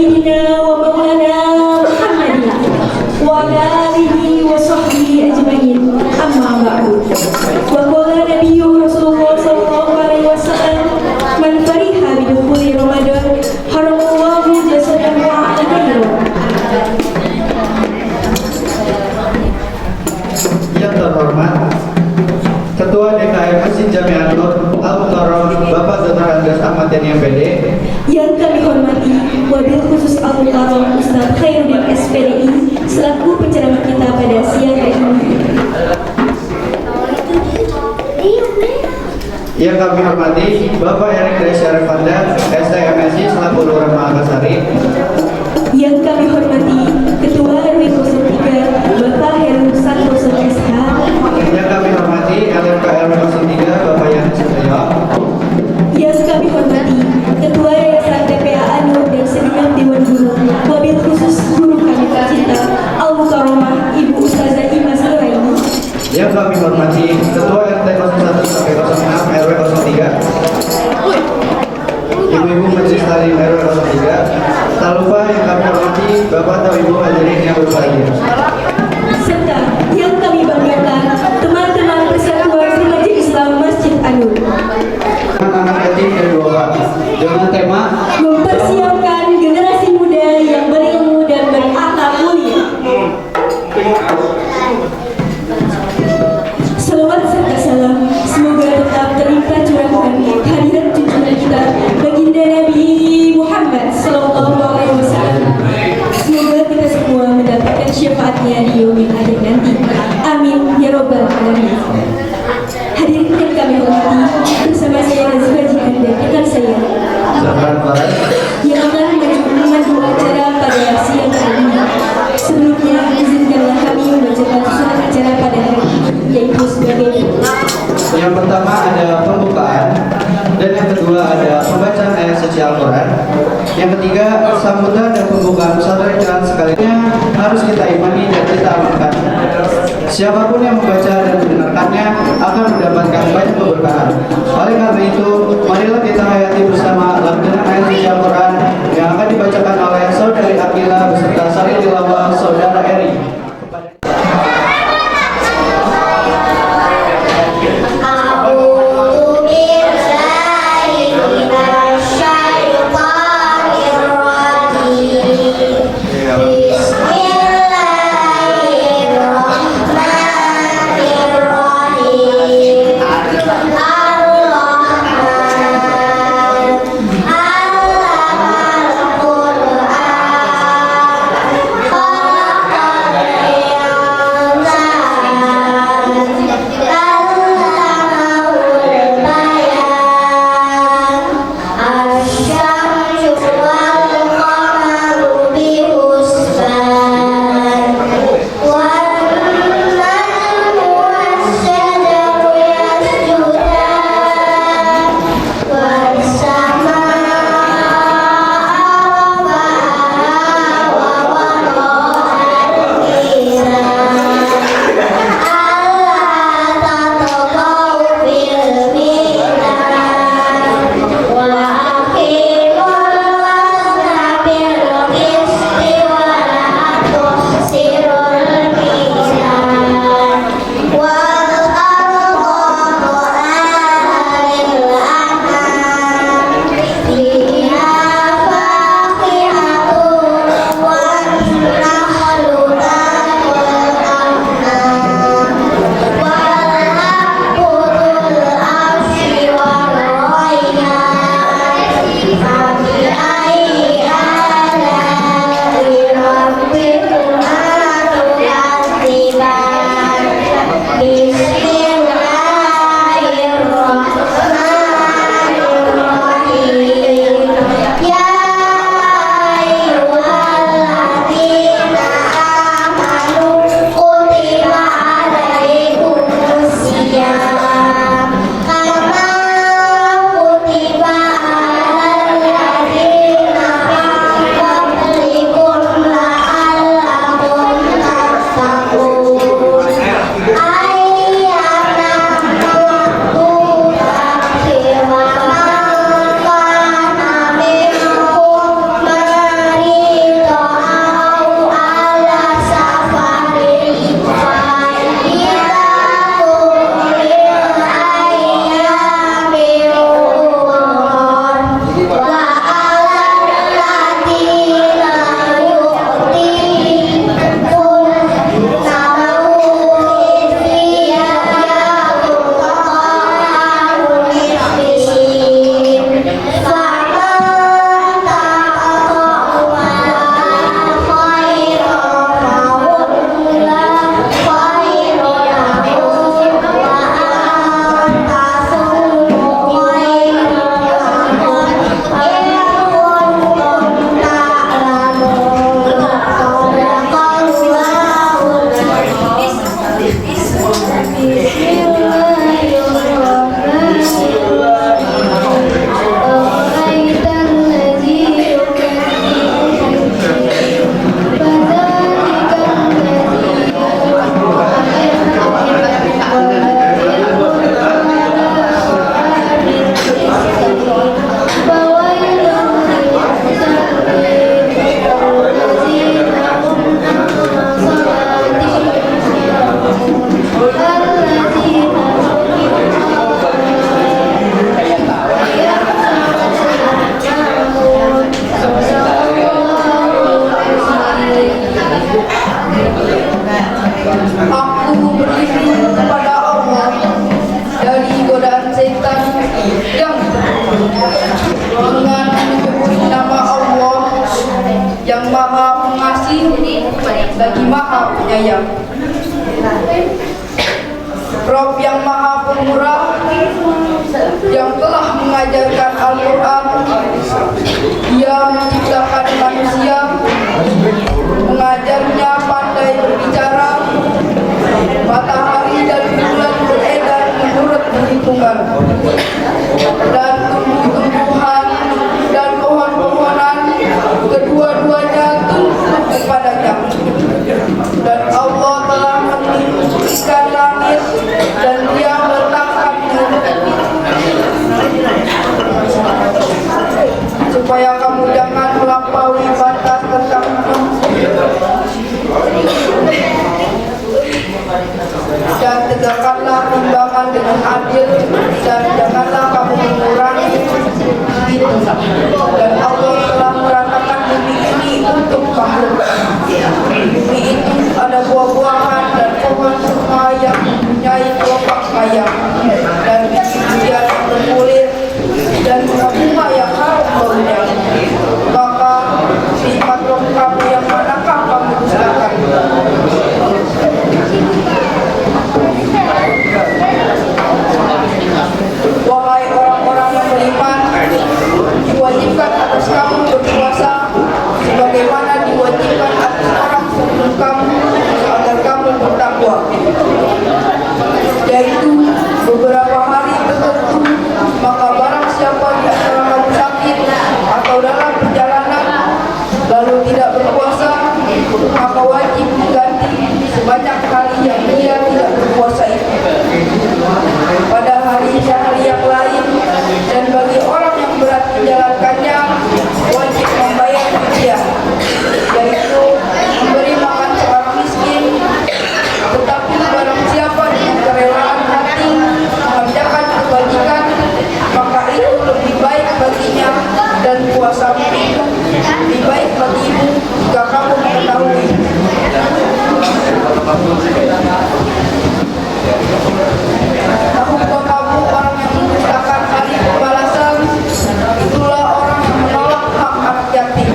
سيدنا ومولانا محمد وعلى آله وصحبه أجمعين أما بعد وقال النبي رسول الله صلى الله عليه وسلم من فرح بدخول رمضان حرم الله جسده على خيره. Yang terhormat Ketua DKM Masjid Jami'at Nur Al-Mukarram Bapak Dr. Andreas Ahmad Yani MPD. Yang kami hormati Wabil Khusus Al-Mukarram Ustaz Khairuddin SPDI selaku penceramah kita pada siang hari ini. Yang kami hormati Bapak Erik Dwi Syarifanda STMSI selaku Lurah Makassari. Yang kami hormati Ketua RW 03 Bapak Heru Santoso SH. Yang kami hormati LMK RW 03 Bapak Yani Satrio. Yang kami hormati Ketua Yayasan TPA Anu dan segenap Dewan Guru, wabil khusus guru kami tercinta Al-Mukarramah Ibu Ustazah Imas Nuraini. Yang kami hormati Ketua RT 01 sampai 06 RW 03. Ibu-ibu Majelis Taklim RW 03. Tak lupa yang kami hormati Bapak atau Ibu hadirin yang berbahagia. Serta yang kami banggakan teman-teman Persatuan Remaja Islam Masjid Anur. Anak-anak yatim dan duafa dengan tema Mempersiapkan generasi muda yang berilmu dan berakhlak mulia. Salawat serta salam semoga tetap terlimpah curahkan kehadiran junjungan kita baginda Nabi Muhammad Sallallahu Alaihi Wasallam. Semoga kita semua mendapatkan syafaatnya di yaumil akhir nanti. Amin ya robbal alamin. Hadirin yang kami hormati, bersama saya Nazwajihan dan rekan saya Zahran Farah yang akan memandu acara pada siang hari ini. Sebelumnya, izinkanlah kami membacakan surat acara pada hari ini, yaitu sebagai yang pertama ada pembukaan, dan yang kedua ada pembacaan ayat suci Al-Quran. Yang ketiga sambutan dan pembukaan pesantren sekalinya harus kita imani dan kita amalkan. Siapapun yang membaca dan mendengarkannya akan mendapatkan banyak keberkahan. Oleh karena itu, marilah kita hayati bersama lantunan ayat suci Al-Quran yang akan dibacakan oleh Saudari Akila beserta Salih Tilawah Saudara Eri. dengan menyebut nama Allah yang Maha Pengasih lagi Maha Penyayang. Rob yang Maha Pemurah yang telah mengajarkan Al-Quran. Dia menciptakan manusia, mengajarnya pandai berbicara. Matahari dan bulan beredar menurut perhitungan, dan tumbuh-tumbuhan dan pohon-pohonan kedua-duanya tunduk kepadanya. Dan Allah telah meninggikan langit dan Dia meletakkannya supaya kamu jangan melampaui batas tentang dan tegakkanlah timbangan dengan adil dan janganlah kamu mengurangi itu. Dan Allah telah meratakan bumi ini untuk kamu. Bumi itu ada buah-buahan dan pohon kurma yang mempunyai kelopak kaya dan biji-bijian yang berkulit dan bunga-bunga yang harum baunya. Maka nikmat Rob kamu yang manakah kamu dustakan? Wahai orang-orang yang beriman, diwajibkan atas kamu berpuasa sebagaimana diwajibkan atas orang sebelum kamu agar kamu bertakwa, yaitu beberapa hari tertentu. Maka barang siapa di antara kamu sakit atau dalam perjalanan lalu tidak berpuasa, maka wajib diganti sebanyak kali yang dia tidak berpuasa itu pada hari-hari yang lain. Dan bagi orang yang berat menjalankannya, wajib membayar fidyah, yaitu memberi makan seorang miskin. Tetapi barang siapa dengan kerelaan hati mengerjakan kebajikan, maka itu lebih baik baginya, dan puasa itu lebih baik bagimu jika kamu mengetahui. Tahukah kamu orang yang mendustakan hari pembalasan? Itulah orang yang menolak hak anak yatim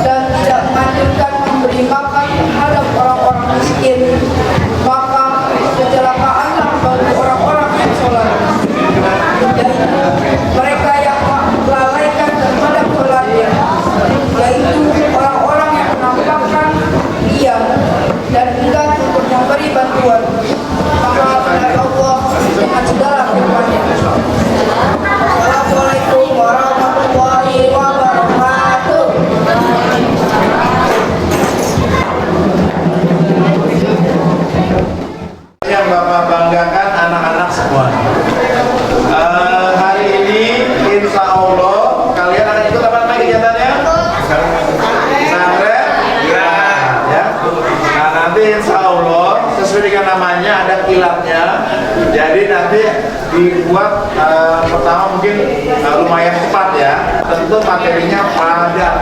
dan tidak menganjurkan memberi makan terhadap orang-orang miskin. Maka kecelakaanlah bagi orang-orang yang sholat, yaitu mereka yang melalaikan terhadap sholatnya, yaitu orang-orang yang menampakkan diam dan enggan untuk memberi bantuan. Maka benar Allah dengan segala firman-Nya. Assalamualaikum warahmatullahi wabarakatuh. Yang Bapak banggakan anak-anak semua. Hari ini insya Allah kalian akan ikut apa namanya kegiatannya? Pesantren? Ya. Nah nanti insya Allah sesuai dengan namanya ada kilatnya. Jadi nanti dibuat pertama mungkin lumayan cepat ya. Tentu materinya padat,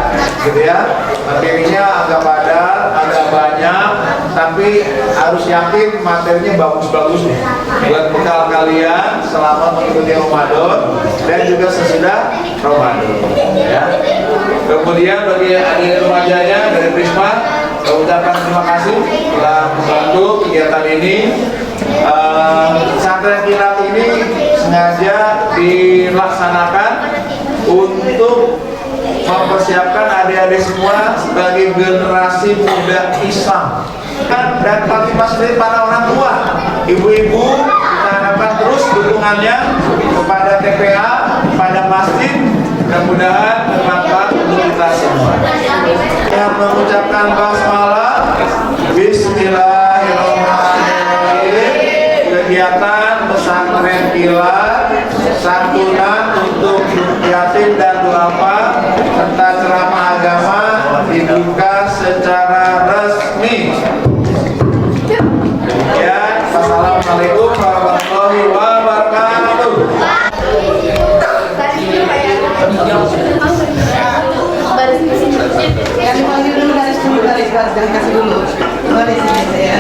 gitu ya. Materinya agak padat, agak banyak, tapi harus yakin materinya bagus-bagus nih buat bekal kalian selama mengikuti Ramadan dan juga sesudah Ramadan. Ya. Kemudian bagi adik remajanya dari Prisma, saya ucapkan terima kasih telah membantu kegiatan ini. Pesantren kilat ini sengaja dilaksanakan untuk mempersiapkan adik-adik semua sebagai generasi muda Islam dan Fatimah sendiri para orang tua, ibu-ibu, kita harapkan terus dukungannya kepada TPA, pada masjid, mudah-mudahan bermanfaat untuk kita semua. Yang mengucapkan basmalah, Bismillahirrahmanirrahim. Kegiatan pesantren kilat, santunan untuk yatim dan duafa serta ceramah agama dibuka secara resmi. Ya, Assalamualaikum warahmatullahi wabarakatuh. Kami panggil dulu garis kasih dulu. Boleh sini ya.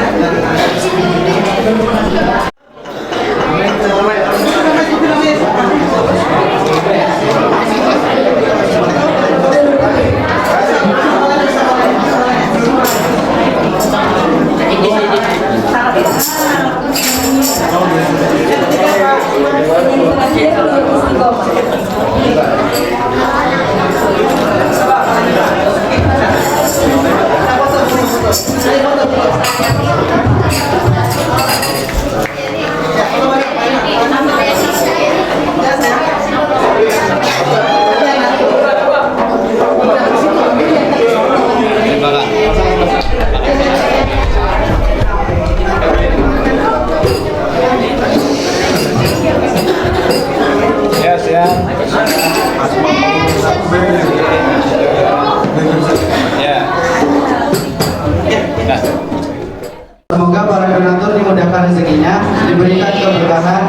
Semoga para donatur dimudahkan rezekinya, diberikan keberkahan,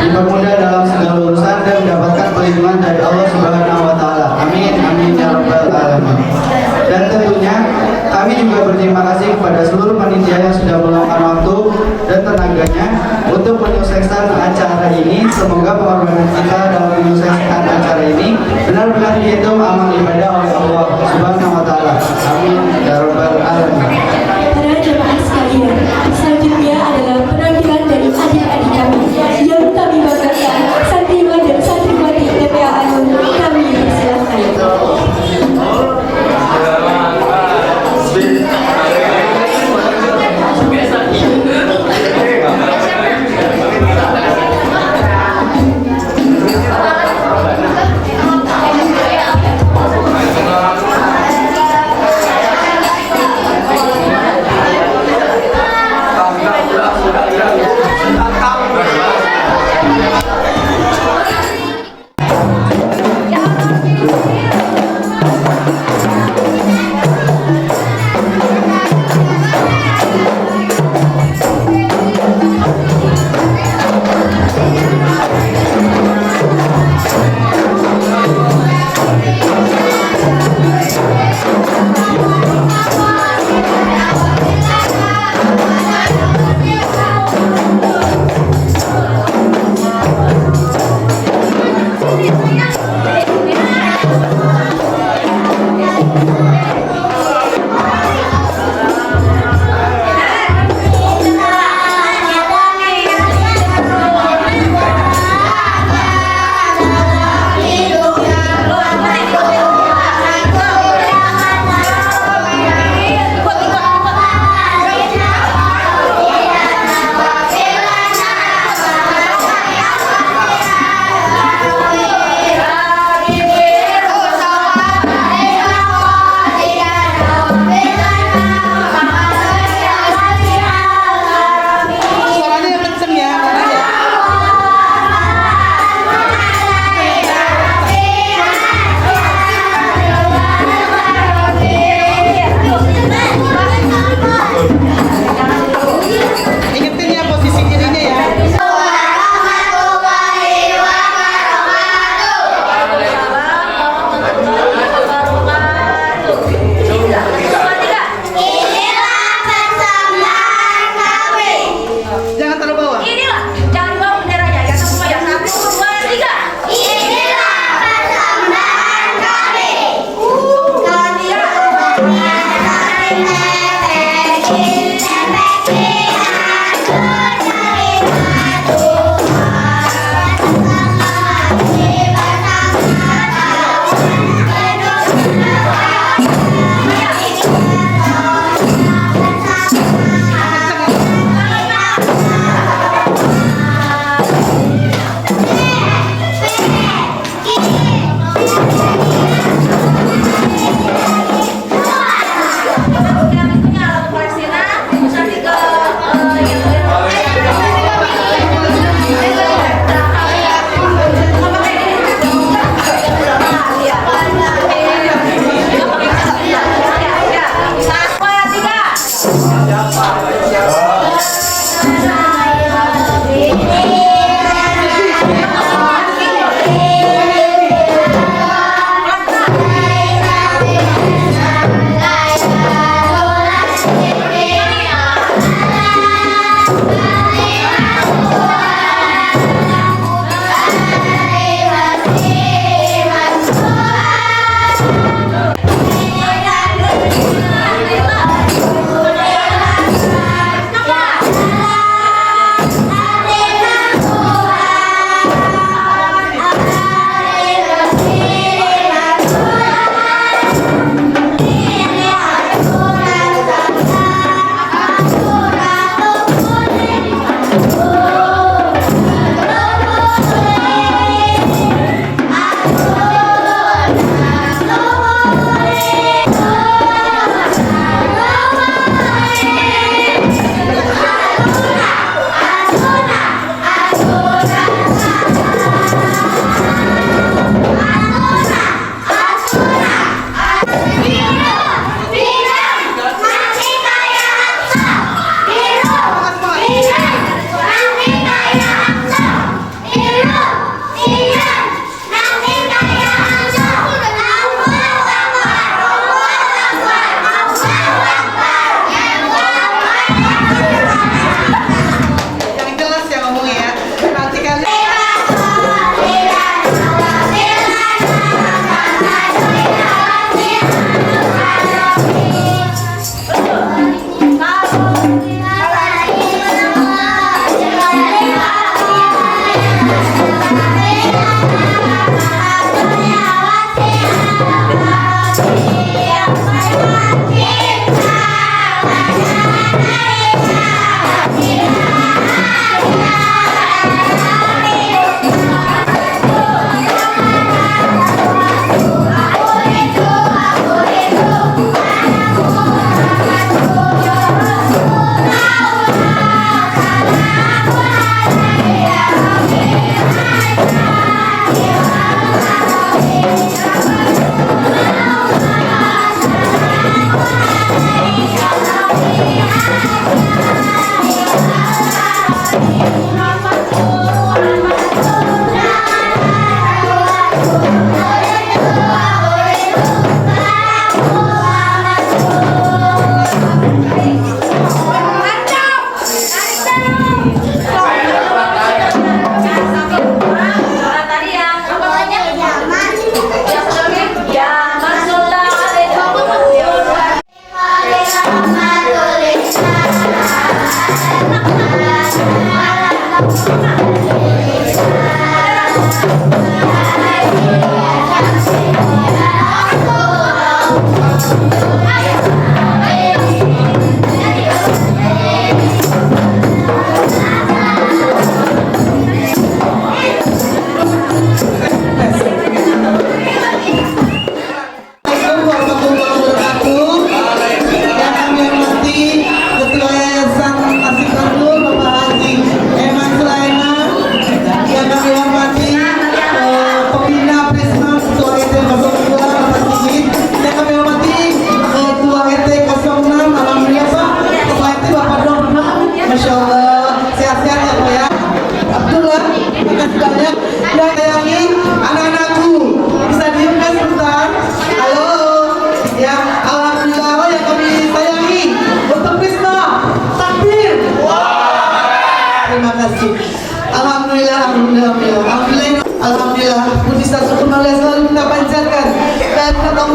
dipermudah dalam segala urusan dan mendapatkan perlindungan dari Allah Subhanahu wa taala. Amin amin ya rabbal alamin. Dan tentunya kami juga berterima kasih kepada seluruh panitia yang sudah meluangkan waktu dan tenaganya untuk menyukseskan acara ini. Semoga pengorbanan kita dalam menyukseskan acara ini benar-benar dihitung amal ibadah oleh Allah Subhanahu wa taala. Amin ya rabbal alamin. Para jemaah sekalian, selanjutnya adalah penampilan dari adik-adik kami yang kami banggakan, santriwan dan santriwati TPA Anur. Kami persilahkan.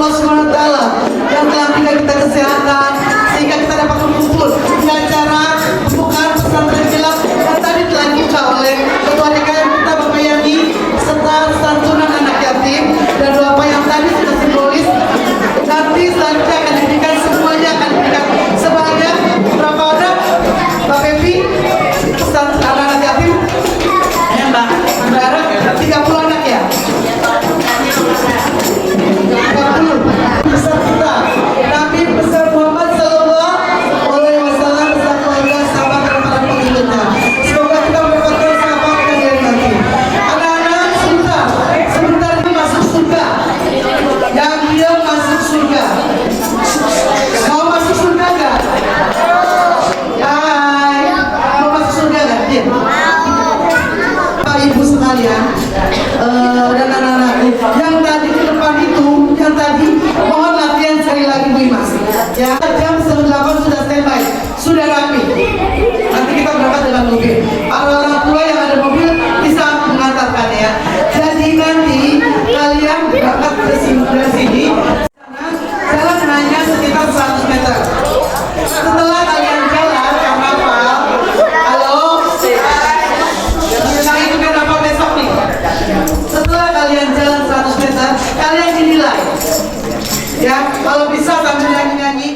Allah SWT yang telah berikan kita kesehatan sehingga kita dapat berkumpul di acara pembukaan pesantren kilat yang tadi telah dibuka oleh Ketua DKM kita Bapak Yani serta santunan anak yatim dan doa yang tadi sudah simbolis. Nanti selanjutnya akan diberikan semuanya akan diberikan sebanyak berapa orang Mbak Pepi santunan anak yatim ya Mbak Barang 30 anak ya 30 besar kita Nabi besar Muhammad Sallallahu Alaihi Wasallam beserta keluarga sahabat dan para pengikutnya. Semoga kita mendapatkan sahabat kalian nanti. Anak-anak sebentar ini masuk surga. Yang dia masuk surga. Mau masuk surga gak? Hai, mau masuk surga gak? Dia. Pak Ibu sekalian dan anak-anakku yang tadi ke depan itu yang tadi mohon latihan sekali lagi Bu Imas ya, jam 8 sudah standby sudah rapi, nanti kita berangkat dengan mobil. Para orang tua yang ada mobil bisa mengantarkan ya, jadi nanti kalian berangkat dari sini jalan hanya sekitar 100 meter. Setelah kalian jalan karena apa? Halo yang itu kan apa besok nih? Setelah kalian jalan 100 meter, kalian dinilai ya, kalau bisa sambil nyanyi-nyanyi.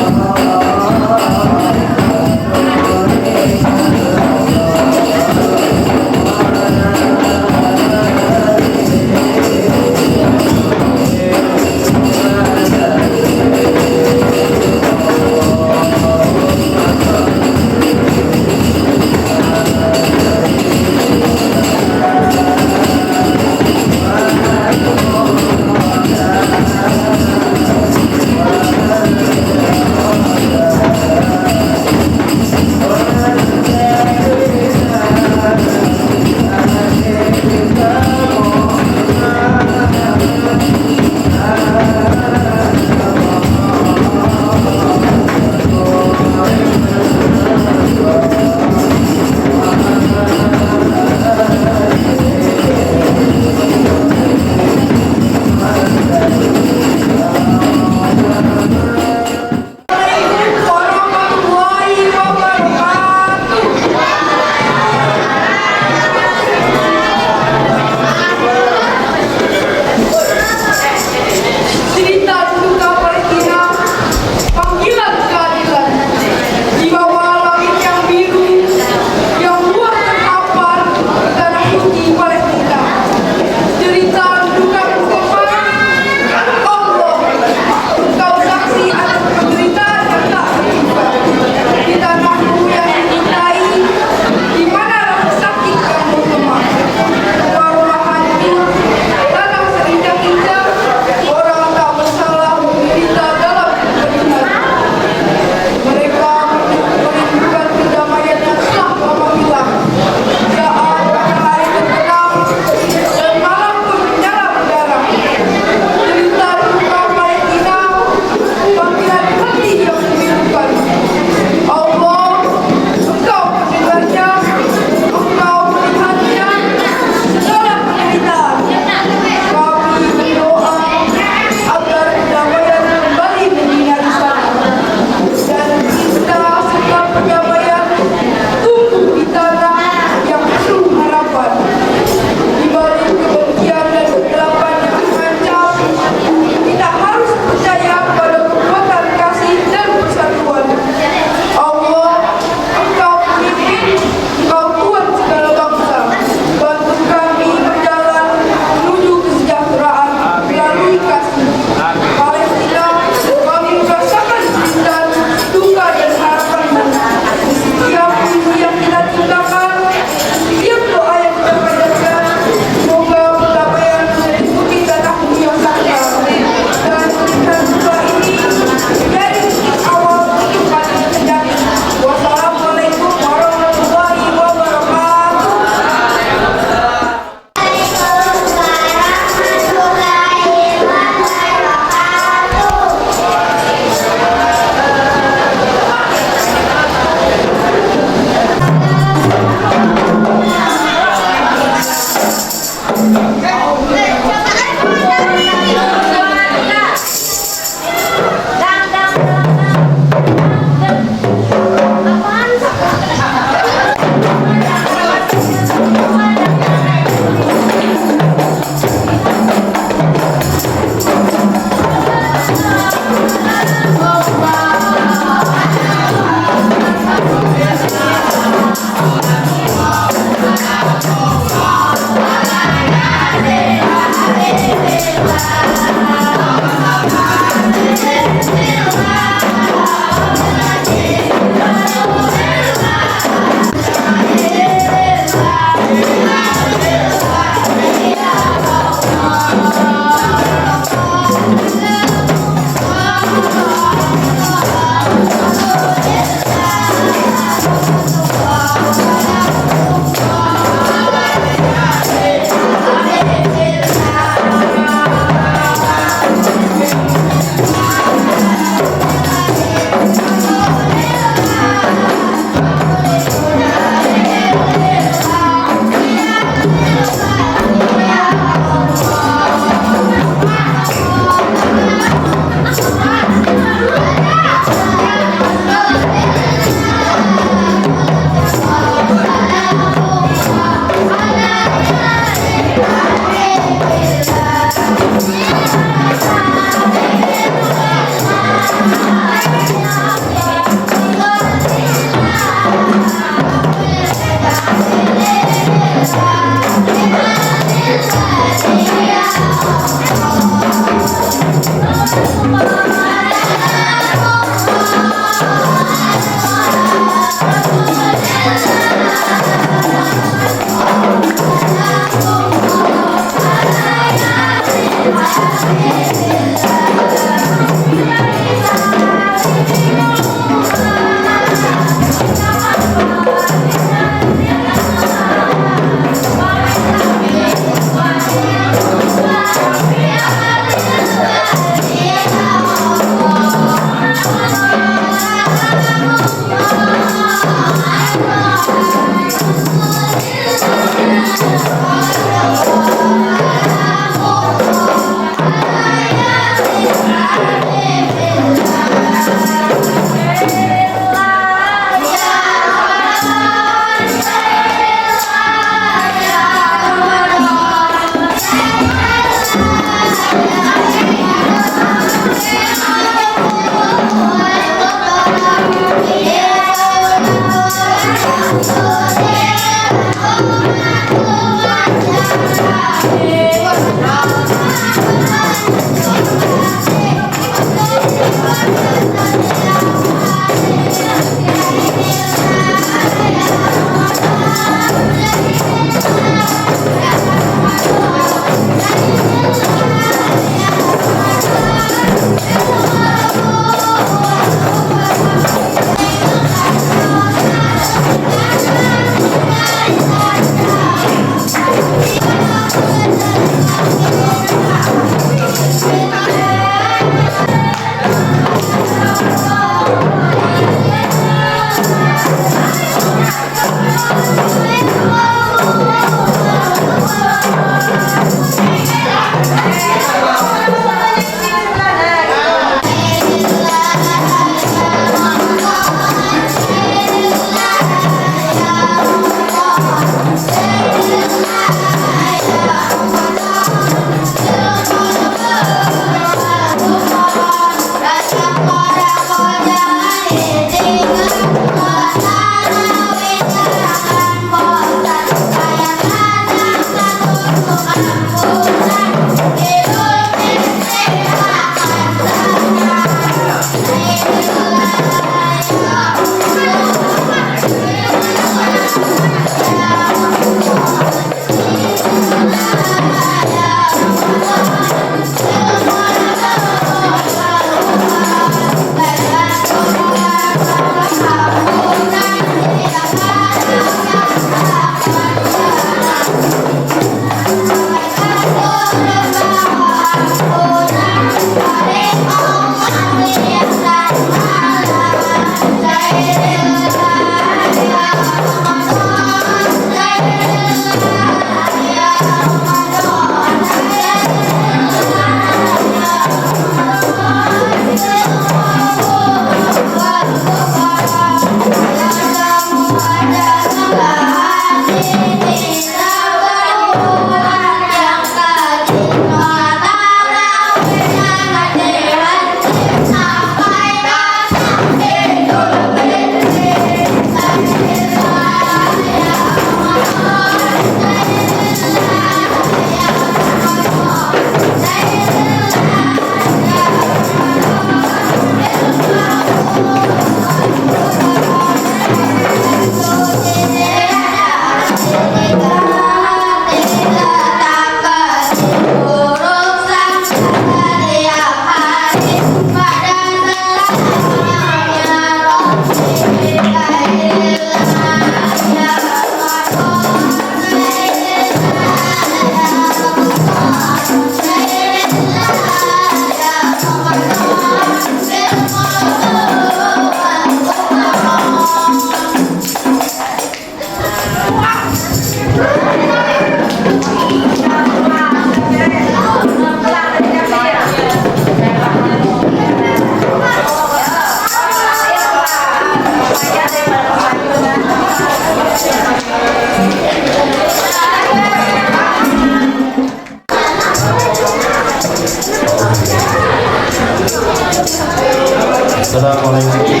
Assalamualaikum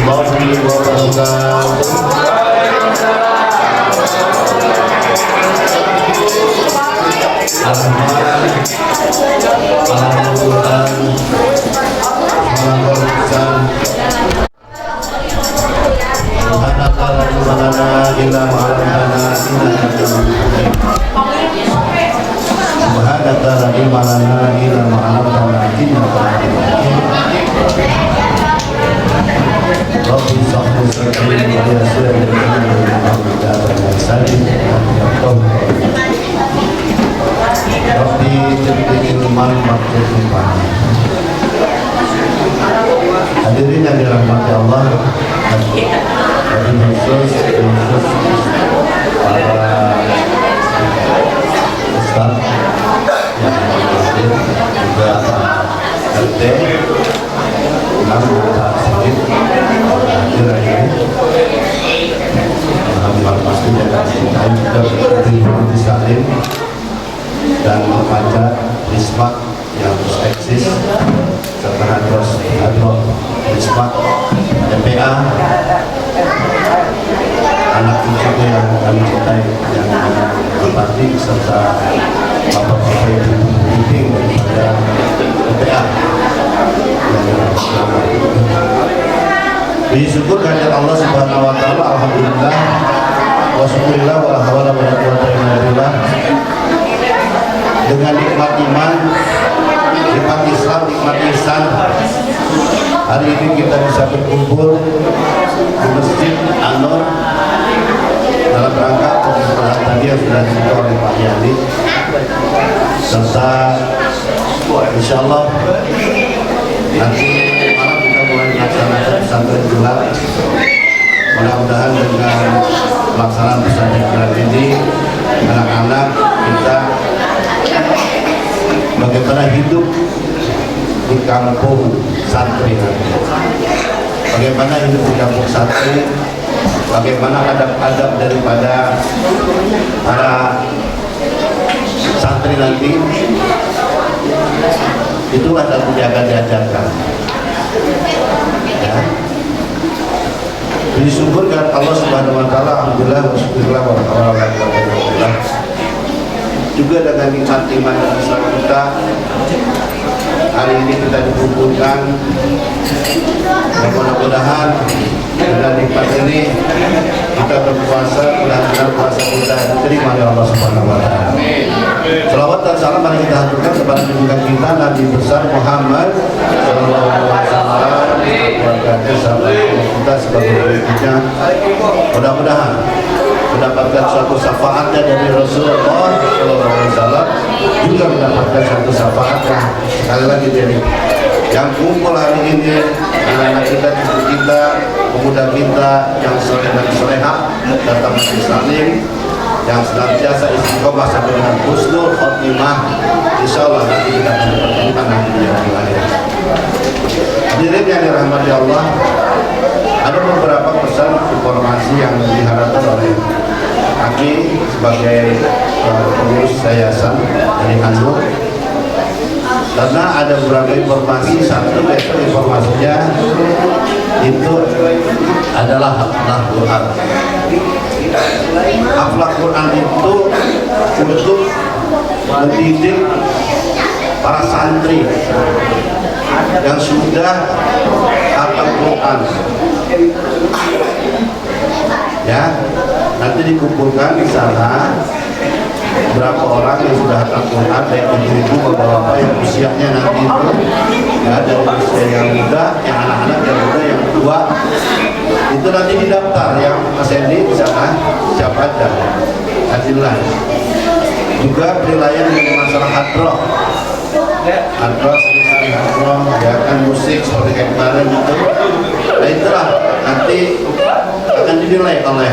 warahmatullahi wabarakatuh. Subhanaka la ilma lana illa kehidupan. Hadirin yang dirahmati Allah, khusus para ustaz yang hadir, juga RT Pak Sigit hadir hari ini. Alhamdulillah pasti dan kita juga Salim dan remaja Risma yang eksis serta Hadro Risma DPA, anak cucuku yang kami cintai yang berbakti serta bapak-bapak ibu pendidik daripada DPA yang selamat. Bersyukur kehadirat Allah Subhanahu wa taala, alhamdulillah wa syukurillah wa la haula wa la quwwata illa billah. Dengan nikmat iman, nikmat Islam, nikmat ihsan, hari ini kita bisa berkumpul di Masjid An-Nur dalam rangka pembukaan tadi yang sudah disebut oleh Pak Yani, serta insya Allah nanti malam kita mulai melaksanakan pesantren Kilat. Mudah-mudahan dengan pelaksanaan pesantren Kilat ini anak-anak kita bagaimana hidup di kampung santri nanti, bagaimana hidup di kampung santri, bagaimana adab-adab daripada para santri nanti, itulah yang akan diajarkan. Ya. Bersyukur kepada Allah Subhanahu wa taala, alhamdulillah wa syukurillah wa alhamdulillah. Juga dengan nikmat iman dan Islam kita, hari ini kita dikumpulkan, dan mudah-mudahan dengan nikmat ini kita berpuasa, mudah-mudahan puasa kita diterima oleh Allah Subhanahu wa taala. Selawat dan salam mari kita haturkan kepada junjungan kita Nabi besar Muhammad sallallahu alaihi wasallam, keluarganya, sahabat kita sebagai berikutnya. Mudah-mudahan mendapatkan suatu syafaatnya dari Rasulullah sallallahu alaihi wasallam, juga mendapatkan suatu syafaatnya sekali lagi dari yang kumpul hari ini, anak-anak kita, cucu kita, pemuda kita yang soleh dan solehah datang ke Salim, yang senantiasa istiqomah sampai dengan husnul khotimah. Insyaallah nanti kita akan bertemu nanti di hari lahir. Hadirin yang dirahmati Allah, ada beberapa pesan informasi yang diharapkan oleh kami sebagai pengurus yayasan dari An-Nur, karena ada beberapa informasi. Satu yaitu informasinya itu adalah akhlak Quran. Akhlak Quran itu untuk mendidik para santri yang sudah hafal Quran. Ya, nanti dikumpulkan di sana berapa orang yang sudah hafal Quran, baik ibu-ibu bapak-bapak yang usianya nanti itu ya, dari usia yang muda, yang anak-anak, yang muda, yang tua, itu nanti didaftar yang Mas Endi di sana siapa aja. Alhamdulillah. Juga penilaian mengenai masalah hadroh, sering hadroh, ya kan, musik seperti kayak kemarin itu. Nah itulah nanti akan dinilai oleh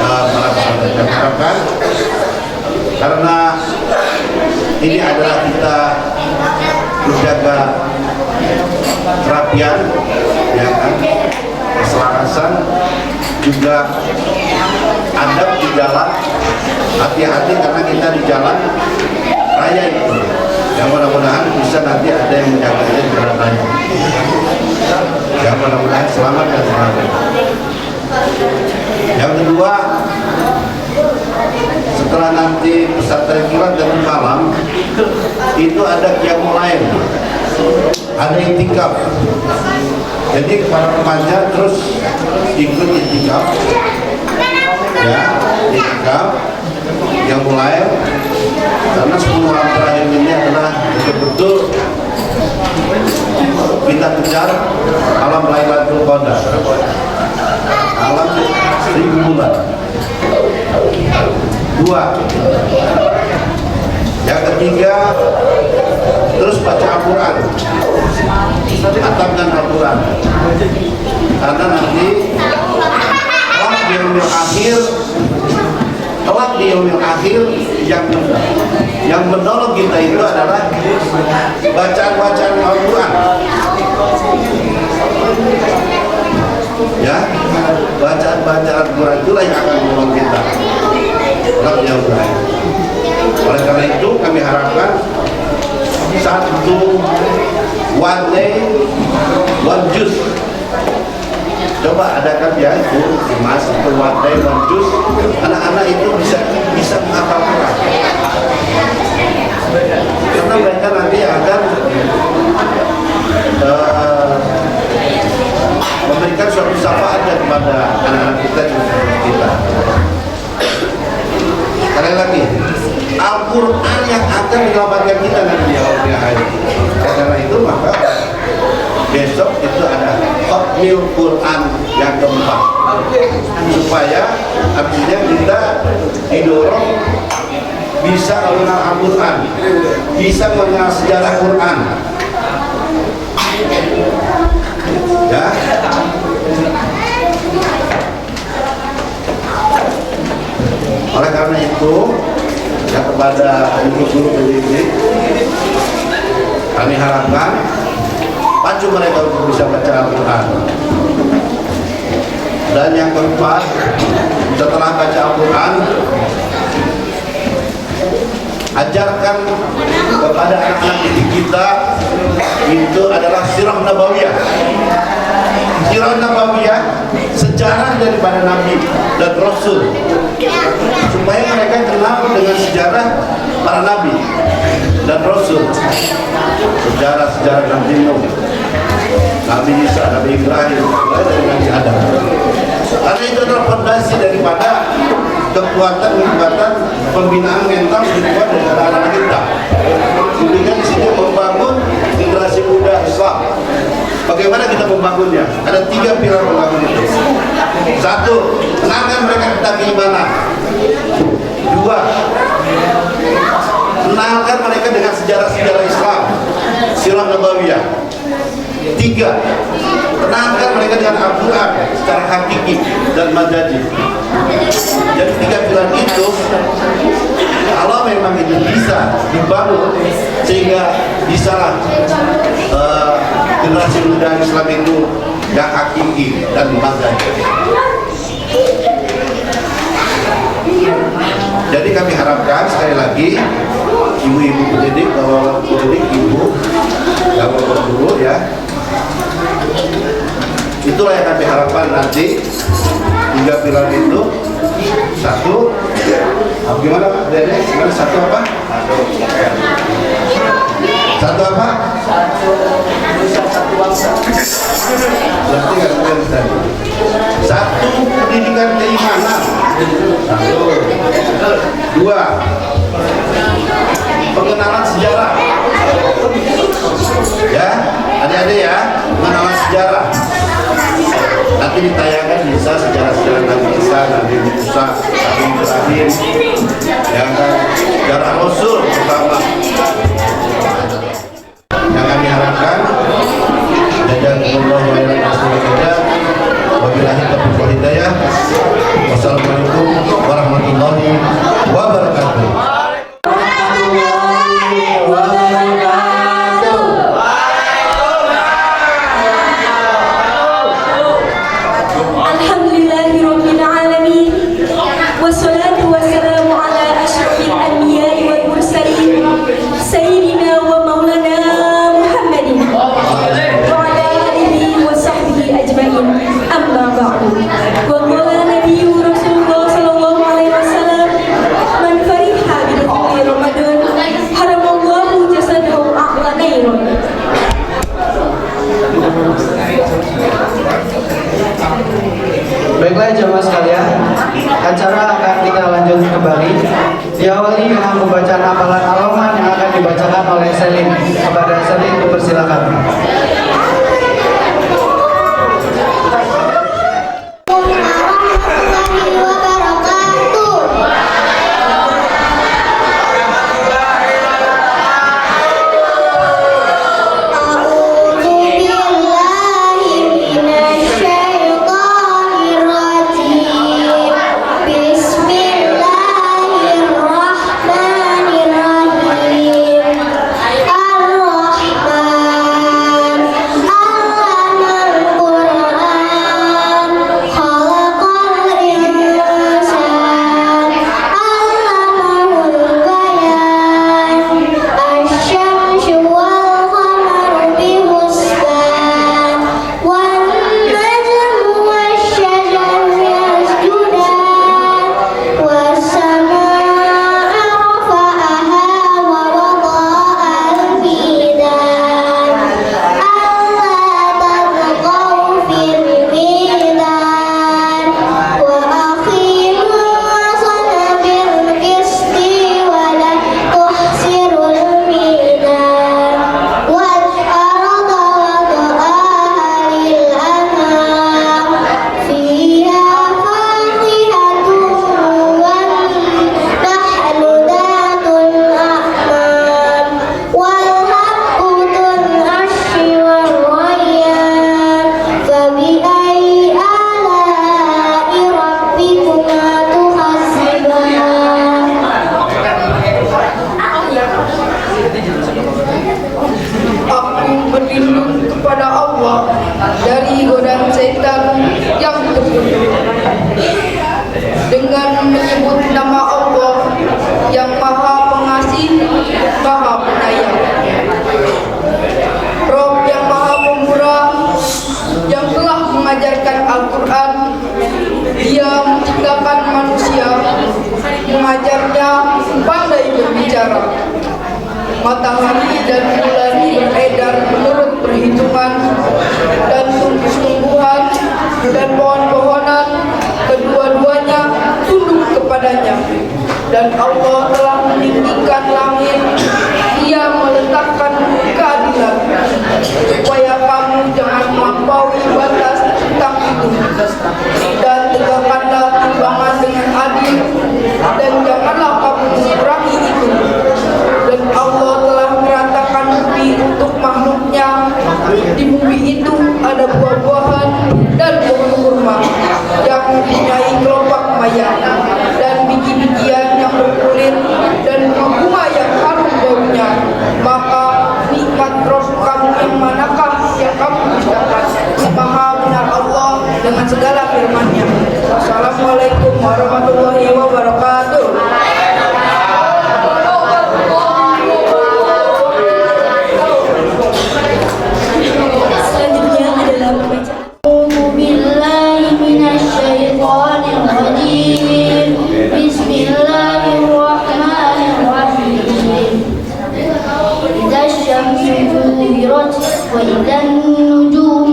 para peserta. Yang harapkan, karena ini adalah kita menjaga kerapian, ya kan, keselarasan, juga adab di jalan. Hati-hati karena kita di jalan raya itu, yang mudah-mudahan bisa nanti ada yang menjaganya di jalan raya. Ya mudah-mudahan selamat dan selamat. Yang kedua, setelah nanti pesantren Kilat dan malam itu ada qiyamul lail, ada itikaf. Jadi para remaja terus ikut itikaf, ya, itikaf yang mulai karena 10 malam terakhir ini adalah betul-betul kita kejar malam Lailatul Qadar, malam 1000 bulan. Dua, yang ketiga, terus baca Al-Quran, hatamkan Al-Quran, karena nanti kelak di yaumil akhir yang menolong kita itu adalah bacaan-bacaan Al-Quran. Ya, bacaan-bacaan Al-Quran itulah yang akan menolong kita kelak di yaumil akhir. Oleh karena itu kami harapkan satu one day one juice. Coba adakan ya itu Mas, itu one day one juice. Anak-anak itu bisa menghafal Quran. Karena mereka nanti akan memberikan suatu syafaat kepada anak-anak kita seperti kita. Sekali lagi, Al-Quran yang akan menyelamatkan kita nanti di akhir. Karena itu maka besok itu ada Khatmil Quran yang keempat, supaya artinya kita didorong bisa mengenal Al-Quran, bisa mengenal sejarah Quran. Ya. Oleh karena itu, ya, kepada guru-guru pendidik, kami harapkan pacu mereka untuk bisa baca Al-Quran. Dan yang keempat, setelah baca Al-Quran, ajarkan kepada anak-anak didik kita itu adalah sirah nabawiyah. Sirah nabawiyah, sejarah daripada Nabi dan Rasul, supaya mereka kenal dengan sejarah para Nabi dan Rasul, sejarah Nabi Nuh, Nabi Isa, Nabi Ibrahim, dari Nabi Adam. Karena itu adalah fondasi daripada kekuatan pembinaan mental dibuat dari anak-anak kita. Sehingga di sini membangun generasi muda Islam. Bagaimana kita membangunnya? Ada 3 pilar membangun itu. 1, kenalkan mereka tentang keimanan. 2, kenalkan mereka dengan sejarah-sejarah Islam, sirah nabawiyah. 3, kenalkan mereka dengan Al-Quran secara hakiki dan majazi. Jadi 3 pilar itu, kalau memang itu bisa dibangun sehingga bisalah generasi muda Islam itu yang hakiki dan majazi. Jadi kami harapkan sekali lagi ibu-ibu pendidik, bapak pendidik, ibu, bapak guru ya, itulah yang kami harapkan nanti 3 pilar itu. 1, gimana Pak Dede? Gimana 1 apa? 1 apa? 1 bangsa. Berarti nggak kalian tadi. 1, pendidikan keimanan. 2, pengenalan sejarah. Ya, adik-adik ya, pengenalan sejarah. Nanti ditayangkan bisa sejarah-sejarah Nabi Isa, Nabi Musa, Nabi Ibrahim, yang sejarah Rasul pertama. Yang kami harapkan, jazakumullah khairan hasanah. Wabillahi taufiq wal hidayah. Wassalamualaikum warahmatullahi wabarakatuh. Alhamdulillahirabbil alamin. Wassalatu wassalamu ala asyrafil anbiya'i wal mursalin sayyidina wa maulana Muhammadin wa ala alihi wa sahbihi ajmain. Amma ba'du. Wa qala nabiyyu Rasulullah sallallahu alaihi wasallam, man fariha bi dukhuli Ramadan haramallahu jasadahu a'la nairun. Baiklah jemaah sekalian, acara akan kita lanjut kembali. Diawali dengan pembacaan hafalan halaman yang akan dibacakan oleh Selim. Kepada Selim dipersilakan. Allah dari godaan setan yang terkutuk dengan menyebut nama Allah yang Maha Pengasih, Maha Penyayang. Rob yang Maha Pemurah yang telah mengajarkan Al-Quran. Dia menciptakan manusia, mengajarnya pandai berbicara. Matahari dan bulan beredar menurut perhitungan, dan tumbuh-tumbuhan dan pohon-pohonan kedua-duanya tunduk kepadanya. Dan Allah telah meninggikan langit, Dia meletakkan keadilan supaya kamu jangan melampaui batas tentang itu. Dan tegakkanlah timbangan dengan adil, dan janganlah kamu mengurangi itu. Dan Allah telah meratakan bumi untuk makhluknya. Di bumi itu ada buah-buahan dan pohon kurma yang mempunyai kelopak maya dan biji-bijian yang berkulit dan bunga yang harum baunya. Maka nikmat Rob kamu yang manakah yang kamu dustakan? Maha benar Allah dengan segala firman-Nya. Wassalamualaikum warahmatullahi wabarakatuh. Selanjutnya adalah pembacaan. أعوذ بالله من الشيطان الرجيم بسم الله الرحمن الرحيم إذا الشمس كورت وإذا النجوم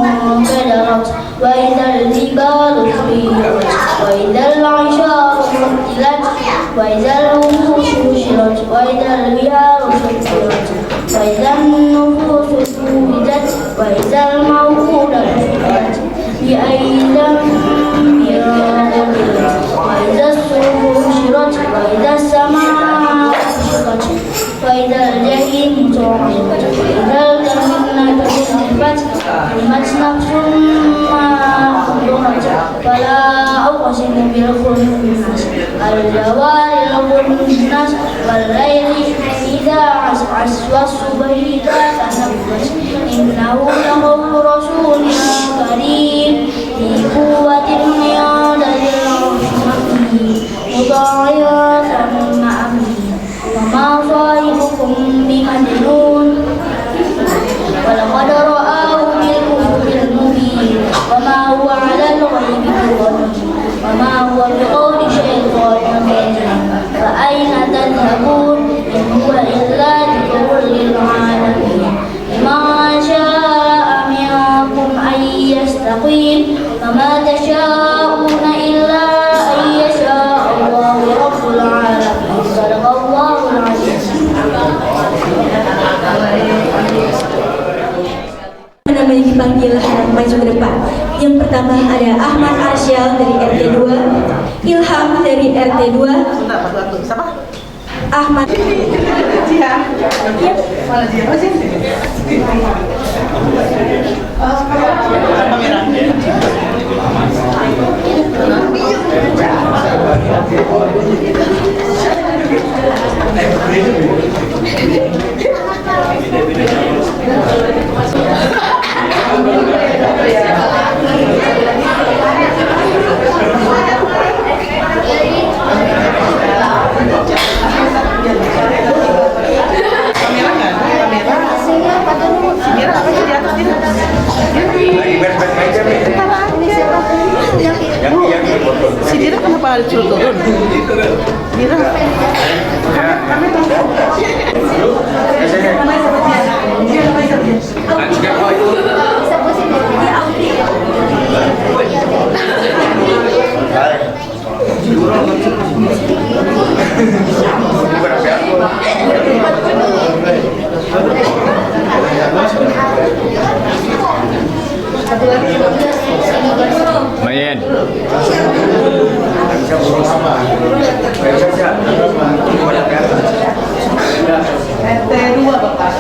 انكدرت وإذا الجبال سيرت وإذا العشار عطلت وإذا الوحوش حشرت وإذا البحار سجرت وإذا النفوس زوجت وإذا الموءودة سئلت بأي ذنب قتلت وإذا الصحف نشرت وإذا السماء كشفت وإذا الجحيم سعرت وإذا الجنة أزلفت علمت نفس ما قدرت فلا أقسم بالخنس الجوار الخنس والليل إذا عسعس والصبح إذا تنفس إنه لقول رسول كريم ذي قوة عند ذي العرش مكين مطاع ثم أمين وما صاحبكم بمجنون ولقد رآه بالأفق المبين وما هو على الغيب بضنين وما هو بقول شيطان رجيم فأين تذهبون إن هو إلا ذكر للعالمين لمن شاء منكم أن يستقيم وما تشاءون إلا أن يشاء الله رب العالمين صدق الله العظيم. Nama yang dipanggil harap maju ke depan. Yang pertama ada Ahmad Arsyal dari RT 2, Ilham dari RT 2, Ahmad Si Dira kenapa disuruh turun? Dira. Mayan. RT 2 Bapak.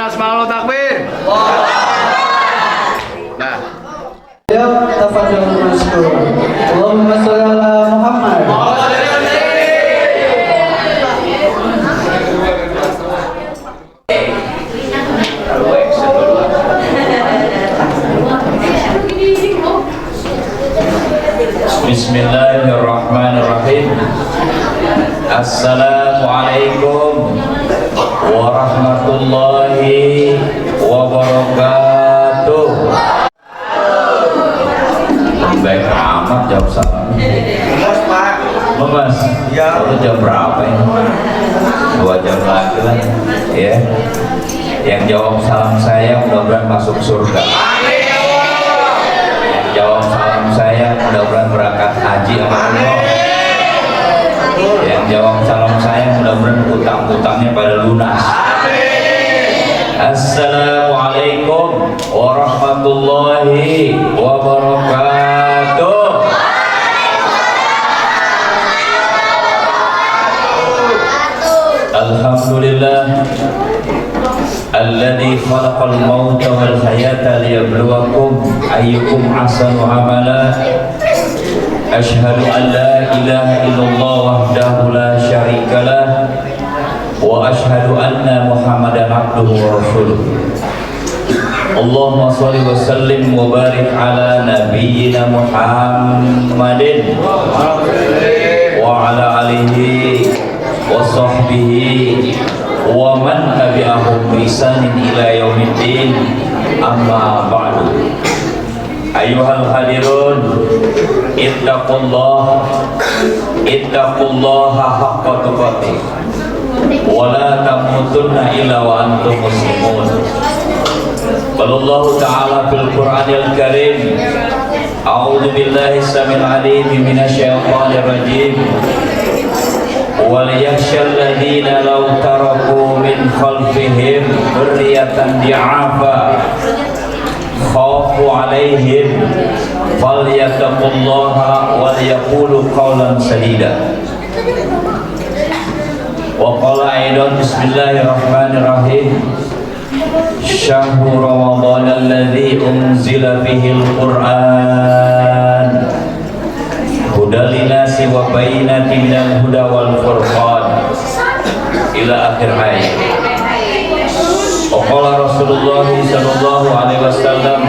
panas malu takbir. Nah, Tafadhal mashkur. Allahumma shalli ala Muhammad. Bismillahirrahmanirrahim. Assalamualaikum warahmatullahi wabarakatuh. Baik amat jawab salam. Mas, ya udah jam berapa ini? 2 jam lagi lah, ya. Yang jawab salam saya mudah-mudahan masuk surga. Yang jawab salam saya mudah-mudahan berangkat haji sama Allah. Yang jawab salam saya mudah-mudahan utang-utangnya pada lunas. Assalamualaikum warahmatullahi wabarakatuh. Alhamdulillah alladzi khalaqal mauta wal hayata liyabluwakum ayyukum ahsanu amala. Asyhadu an la ilaha illallah wahdahu la syarikalah wa asyhadu anna Muhammadan abduhu wa rasuluh. Allahumma shalli wa sallim wa barik ala nabiyyina Muhammadin wa ala alihi wa sahbihi wa man tabi'ahum bi ihsanin ila yaumiddin. Amma ba'du. Ayyuhal hadirun, ittaqullaha haqqa tuqatih wa la tamutunna illa wa antum muslimun. Wallahu ta'ala fil Qur'anil Karim, a'udzu billahi samil alim minasyaitonir rajim. وَلْيَخْشَى الَّذِينَ لَوْ تَرَكُوا مِنْ خَلْفِهِمْ ذُرِّيَّةً ضِعَافًا خَافُوا عَلَيْهِمْ فَلْيَتَّقُوا اللَّهَ وَلْيَقُولُوا قَوْلًا سَدِيدًا. وقال أيضا بسم الله الرحمن الرحيم شهر رمضان الذي أنزل فيه القرآن هدى للناس وبينات من الهدى والفرقان إلى آخر ayat. وقال رسول الله صلى الله عليه وسلم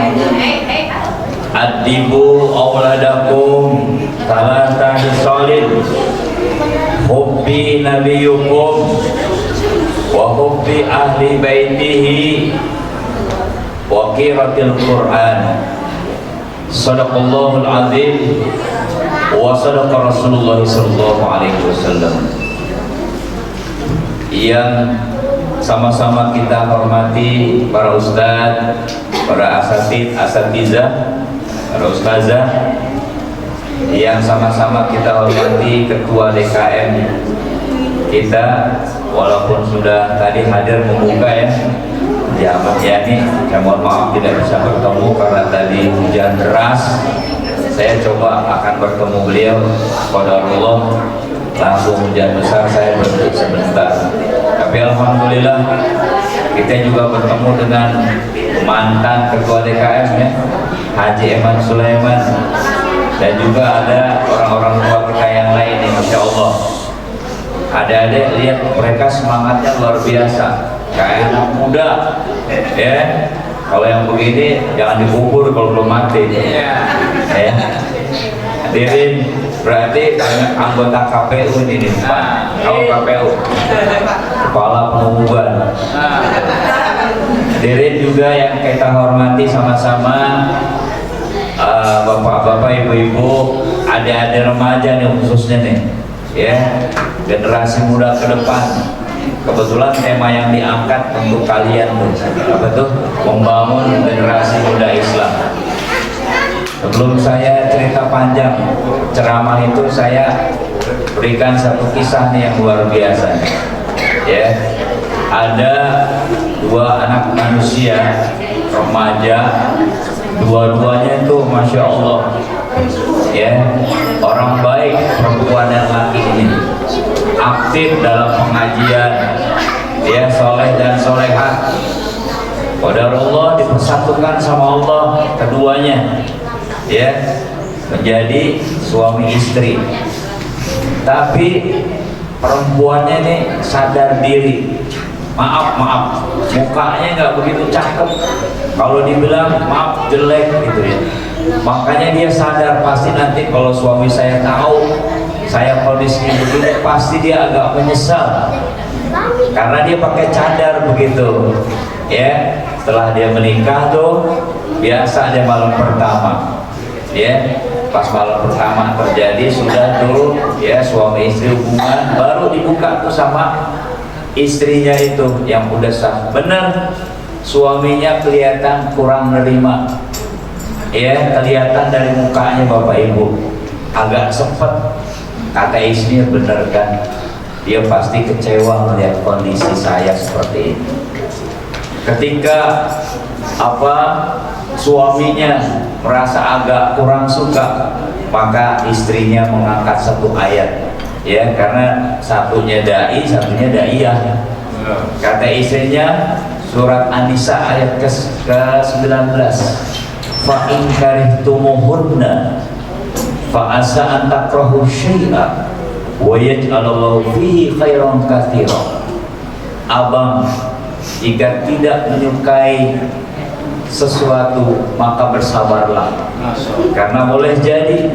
adibu auladakum talata hisalin hubbi nabiyukum wa hubbi ahli baitihi wa qiratil Qur'an. Sadaqallahul azim wa sadaqa Rasulullah sallallahu alaihi wasallam. Yang sama-sama kita hormati para ustadz, para asatizah, para ustazah, yang sama-sama kita hormati ketua DKM kita, walaupun sudah tadi hadir membuka ya Ahmad Yani, saya mohon maaf tidak bisa bertemu karena tadi hujan deras. Saya coba akan bertemu beliau, qadarullah langsung hujan besar, saya berhenti sebentar. Tapi alhamdulillah kita juga bertemu dengan mantan ketua DKM ya, Haji Eman Sulaiman, dan juga ada orang-orang tua kita yang lain nih, Masya Allah. Adik-adik lihat mereka semangatnya luar biasa, kayak anak muda ya. Kalau yang begini jangan dikubur kalau belum mati ya. Hadirin, berarti banyak anggota KPU ini di depan. Kalau KPU kepala pengumuman. Hadirin juga yang kita hormati sama-sama, bapak-bapak, ibu-ibu, adik-adik remaja nih khususnya nih ya, generasi muda ke depan. Kebetulan tema yang diangkat untuk kalian tuh apa tuh? Membangun generasi muda Islam. Sebelum saya cerita panjang ceramah itu, saya berikan satu kisah nih yang luar biasa ya. Ada 2 anak manusia remaja, dua-duanya itu Masya Allah ya, orang baik, perempuan dan laki ini aktif dalam pengajian ya, soleh dan solehat. Qadarullah dipersatukan sama Allah keduanya, ya, menjadi suami istri. Tapi perempuannya nih sadar diri, maaf mukanya nggak begitu cakep, kalau dibilang maaf jelek gitu ya. Makanya dia sadar pasti nanti kalau suami saya tahu saya kondisinya begini, pasti dia agak menyesal karena dia pakai cadar begitu ya. Setelah dia menikah tuh biasa ada malam pertama ya, pas malam pertama terjadi sudah tuh ya suami istri hubungan, baru dibuka tuh sama istrinya itu yang udah sah. Bener, suaminya kelihatan kurang nerima ya, kelihatan dari mukanya Bapak Ibu agak sempet. Kata istrinya, bener kan, dia pasti kecewa melihat kondisi saya seperti ini. Ketika suaminya merasa agak kurang suka, maka istrinya mengangkat satu ayat ya, karena satunya dai, satunya daiyah. Kata istrinya, surat An-Nisa ayat ke-19, fa in karihtumuhunna fa asa an takrahu syai'a wa yaj'alallahu fihi khairan katsiran. Abang, jika tidak menyukai sesuatu maka bersabarlah, karena boleh jadi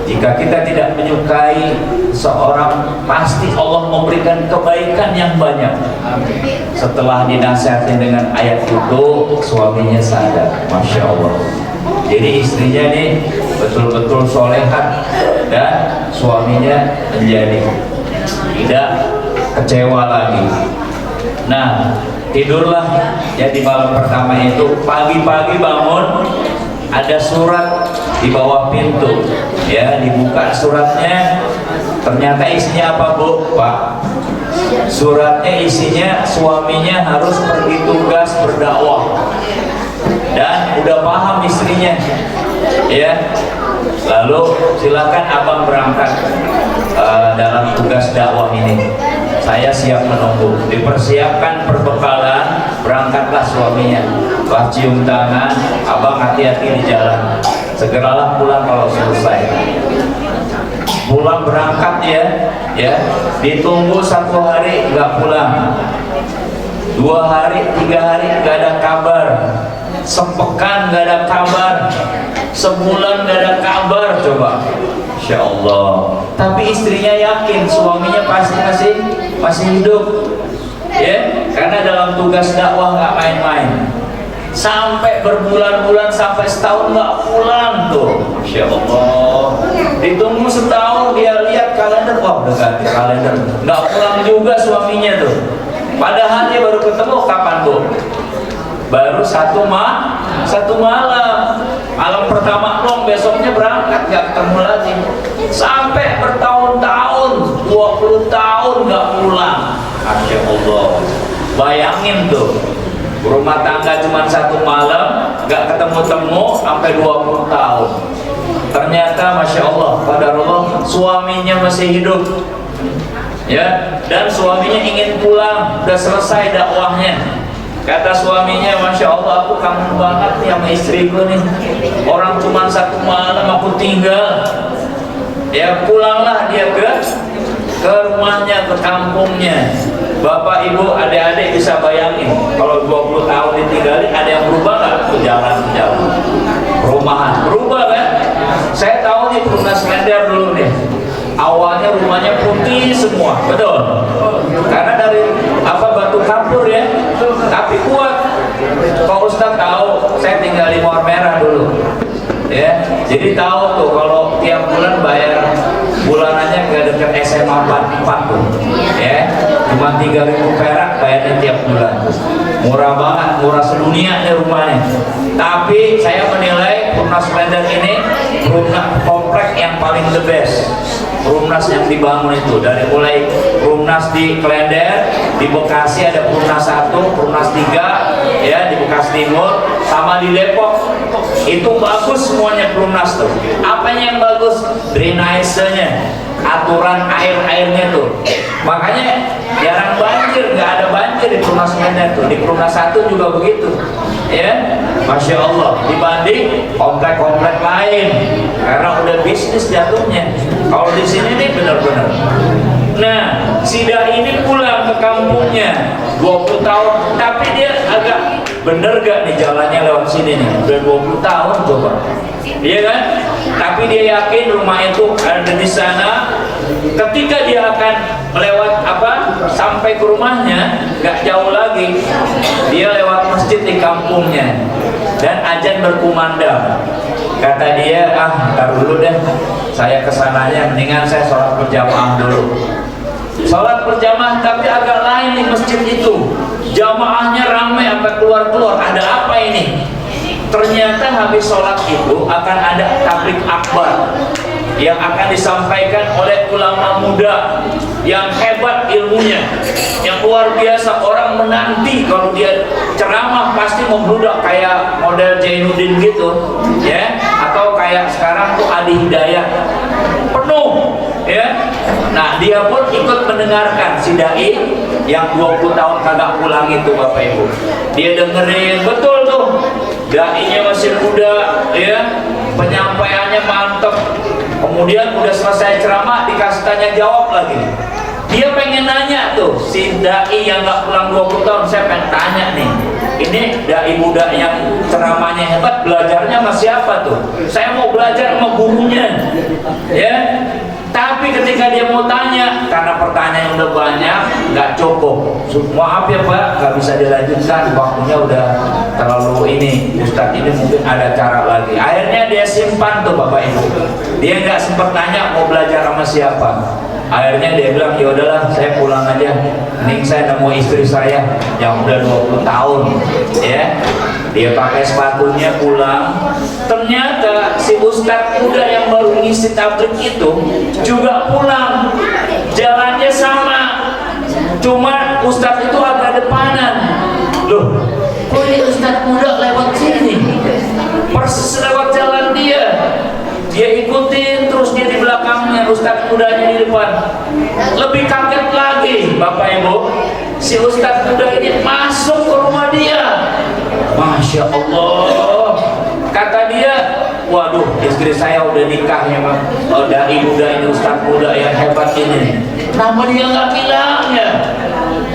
jika kita tidak menyukai seorang, pasti Allah memberikan kebaikan yang banyak. Setelah dinasihati dengan ayat itu, suaminya sadar, Masya Allah. Jadi istrinya nih betul-betul solehat, dan suaminya menjadi tidak kecewa lagi. Nah, tidurlah ya di malam pertama itu. Pagi-pagi bangun, ada surat di bawah pintu ya, dibuka suratnya, ternyata isinya apa Bu? Pak, suratnya isinya suaminya harus pergi tugas berdakwah, dan udah paham istrinya ya. Lalu silakan abang berangkat dalam tugas dakwah ini, saya siap menunggu. Dipersiapkan perbekalan, berangkatlah suaminya. Bah cium tangan, abang hati-hati di jalan, segeralah pulang kalau selesai. Pulang berangkat ya, ditunggu 1 hari nggak pulang, 2 hari, 3 hari nggak ada kabar, sepekan nggak ada kabar, sebulan nggak ada kabar. Coba, Insya Allah. Tapi istrinya yakin suaminya pasti masih hidup ya, karena dalam tugas dakwah nggak main-main. Sampai berbulan-bulan, sampai setahun nggak pulang tuh, Masya Allah. Ditunggu setahun, dia lihat kalender, wah udah ganti kalender, nggak pulang juga suaminya tuh. Padahal dia baru ketemu kapan Bu? Baru satu malam. Malam pertama dong, besoknya berangkat, nggak ketemu lagi. Sampai bertahun-tahun, 20 tahun nggak pulang. Masya Allah. Bayangin tuh, rumah tangga cuma 1 malam, nggak ketemu-temu sampai 20 tahun. Ternyata Masya Allah, qadarullah, suaminya masih hidup ya, dan suaminya ingin pulang, udah selesai dakwahnya. Kata suaminya, Masya Allah, aku kangen banget nih sama istriku nih, orang cuma 1 malam aku tinggal. Ya pulanglah dia ke rumahnya, ke kampungnya. Bapak Ibu adik-adik bisa bayangin, kalau 20 tahun ditinggali, ada yang berubah nggak? Jalan perumahan berubah kan? Saya tahu nih Perumnas Klender dulu nih, awalnya rumahnya putih semua, betul? Karena dari batu kapur ya, tapi kuat. Pak Ustadz tahu, saya tinggal di Mawar Merah dulu ya, jadi tahu tuh kalau tiap bulan bayar bulanannya ke dekat SMA 44 tuh ya, cuma 3.000 perak bayarnya tiap bulan. Murah banget, murah sedunia nih rumahnya. Tapi saya menilai Perumnas Klender ini komplek yang paling the best. Perumnas yang dibangun itu, dari mulai Perumnas di Klender, di Bekasi ada Perumnas 1, Perumnas 3 ya, di Bekasi Timur, sama di Depok. Itu bagus semuanya Perumnas tuh. Apanya yang bagus? Drainasenya, aturan air-airnya tuh. Makanya jarang banjir, nggak ada banjir banjir di Perumnas Medan tuh, di Perumnas 1 juga begitu, ya, Masya Allah, dibanding komplek-komplek lain, karena udah bisnis jatuhnya. Kalau di sini nih benar-benar. Nah, si dai ini pulang ke kampungnya 20 tahun, tapi dia agak bener gak nih jalannya lewat sini nih, udah 20 tahun coba, iya kan? Tapi dia yakin rumah itu ada di sana. Ketika dia akan lewat sampai ke rumahnya, gak jauh lagi, dia lewat masjid di kampungnya dan azan berkumandang. Kata dia, ntar dulu deh, saya kesananya, mendingan saya sholat berjamaah dulu. Sholat berjamaah tapi agak lain di masjid itu, jamaahnya ramai sampai keluar-keluar. Ada apa ini? Ternyata habis sholat itu akan ada tablik akbar yang akan disampaikan oleh ulama muda yang hebat ilmunya, yang luar biasa. Orang menanti kalau dia ceramah pasti membludak kayak model Jainuddin gitu, ya, atau kayak sekarang tuh Adi Hidayat, penuh, ya. Nah, dia pun ikut mendengarkan si dai yang 20 tahun kagak pulang itu, Bapak Ibu. Dia dengerin betul tuh, dainya masih muda, ya, penyampaiannya mantep. Kemudian udah selesai ceramah dikasih tanya jawab lagi. Dia pengen nanya tuh, si dai yang gak pulang 20 tahun, saya pengen tanya nih, ini dai muda yang ceramahnya hebat, belajarnya sama siapa tuh? Saya mau belajar sama gurunya, ya. Tapi ketika dia mau tanya, karena pertanyaan udah banyak, nggak cukup. Maaf ya Pak, nggak bisa dilanjutkan, waktunya udah terlalu ini. Ustadz ini mungkin ada cara lagi. Akhirnya dia simpan tuh Bapak Ibu. Dia nggak sempat tanya mau belajar sama siapa. Akhirnya dia bilang, ya udahlah, saya pulang aja. Mending saya nemu istri saya yang udah 20 tahun, ya. Dia pakai sepatunya pulang. Ternyata si ustadz muda yang baru ngisi tablik itu juga pulang. Jalannya sama, cuma ustadz itu agak depanan. Loh, kok ini ustadz muda lewat sini? Persis lewat jalan dia. Dia ikutin terus, dia di belakangnya, ustadz mudanya di depan. Lebih kaget lagi Bapak Ibu, si ustadz muda ini masuk ke rumah dia. Masya Allah, kata dia, waduh, istri saya udah nikah ya Bang, dai muda ini, ustadz muda yang hebat ini. Kenapa dia nggak bilangnya?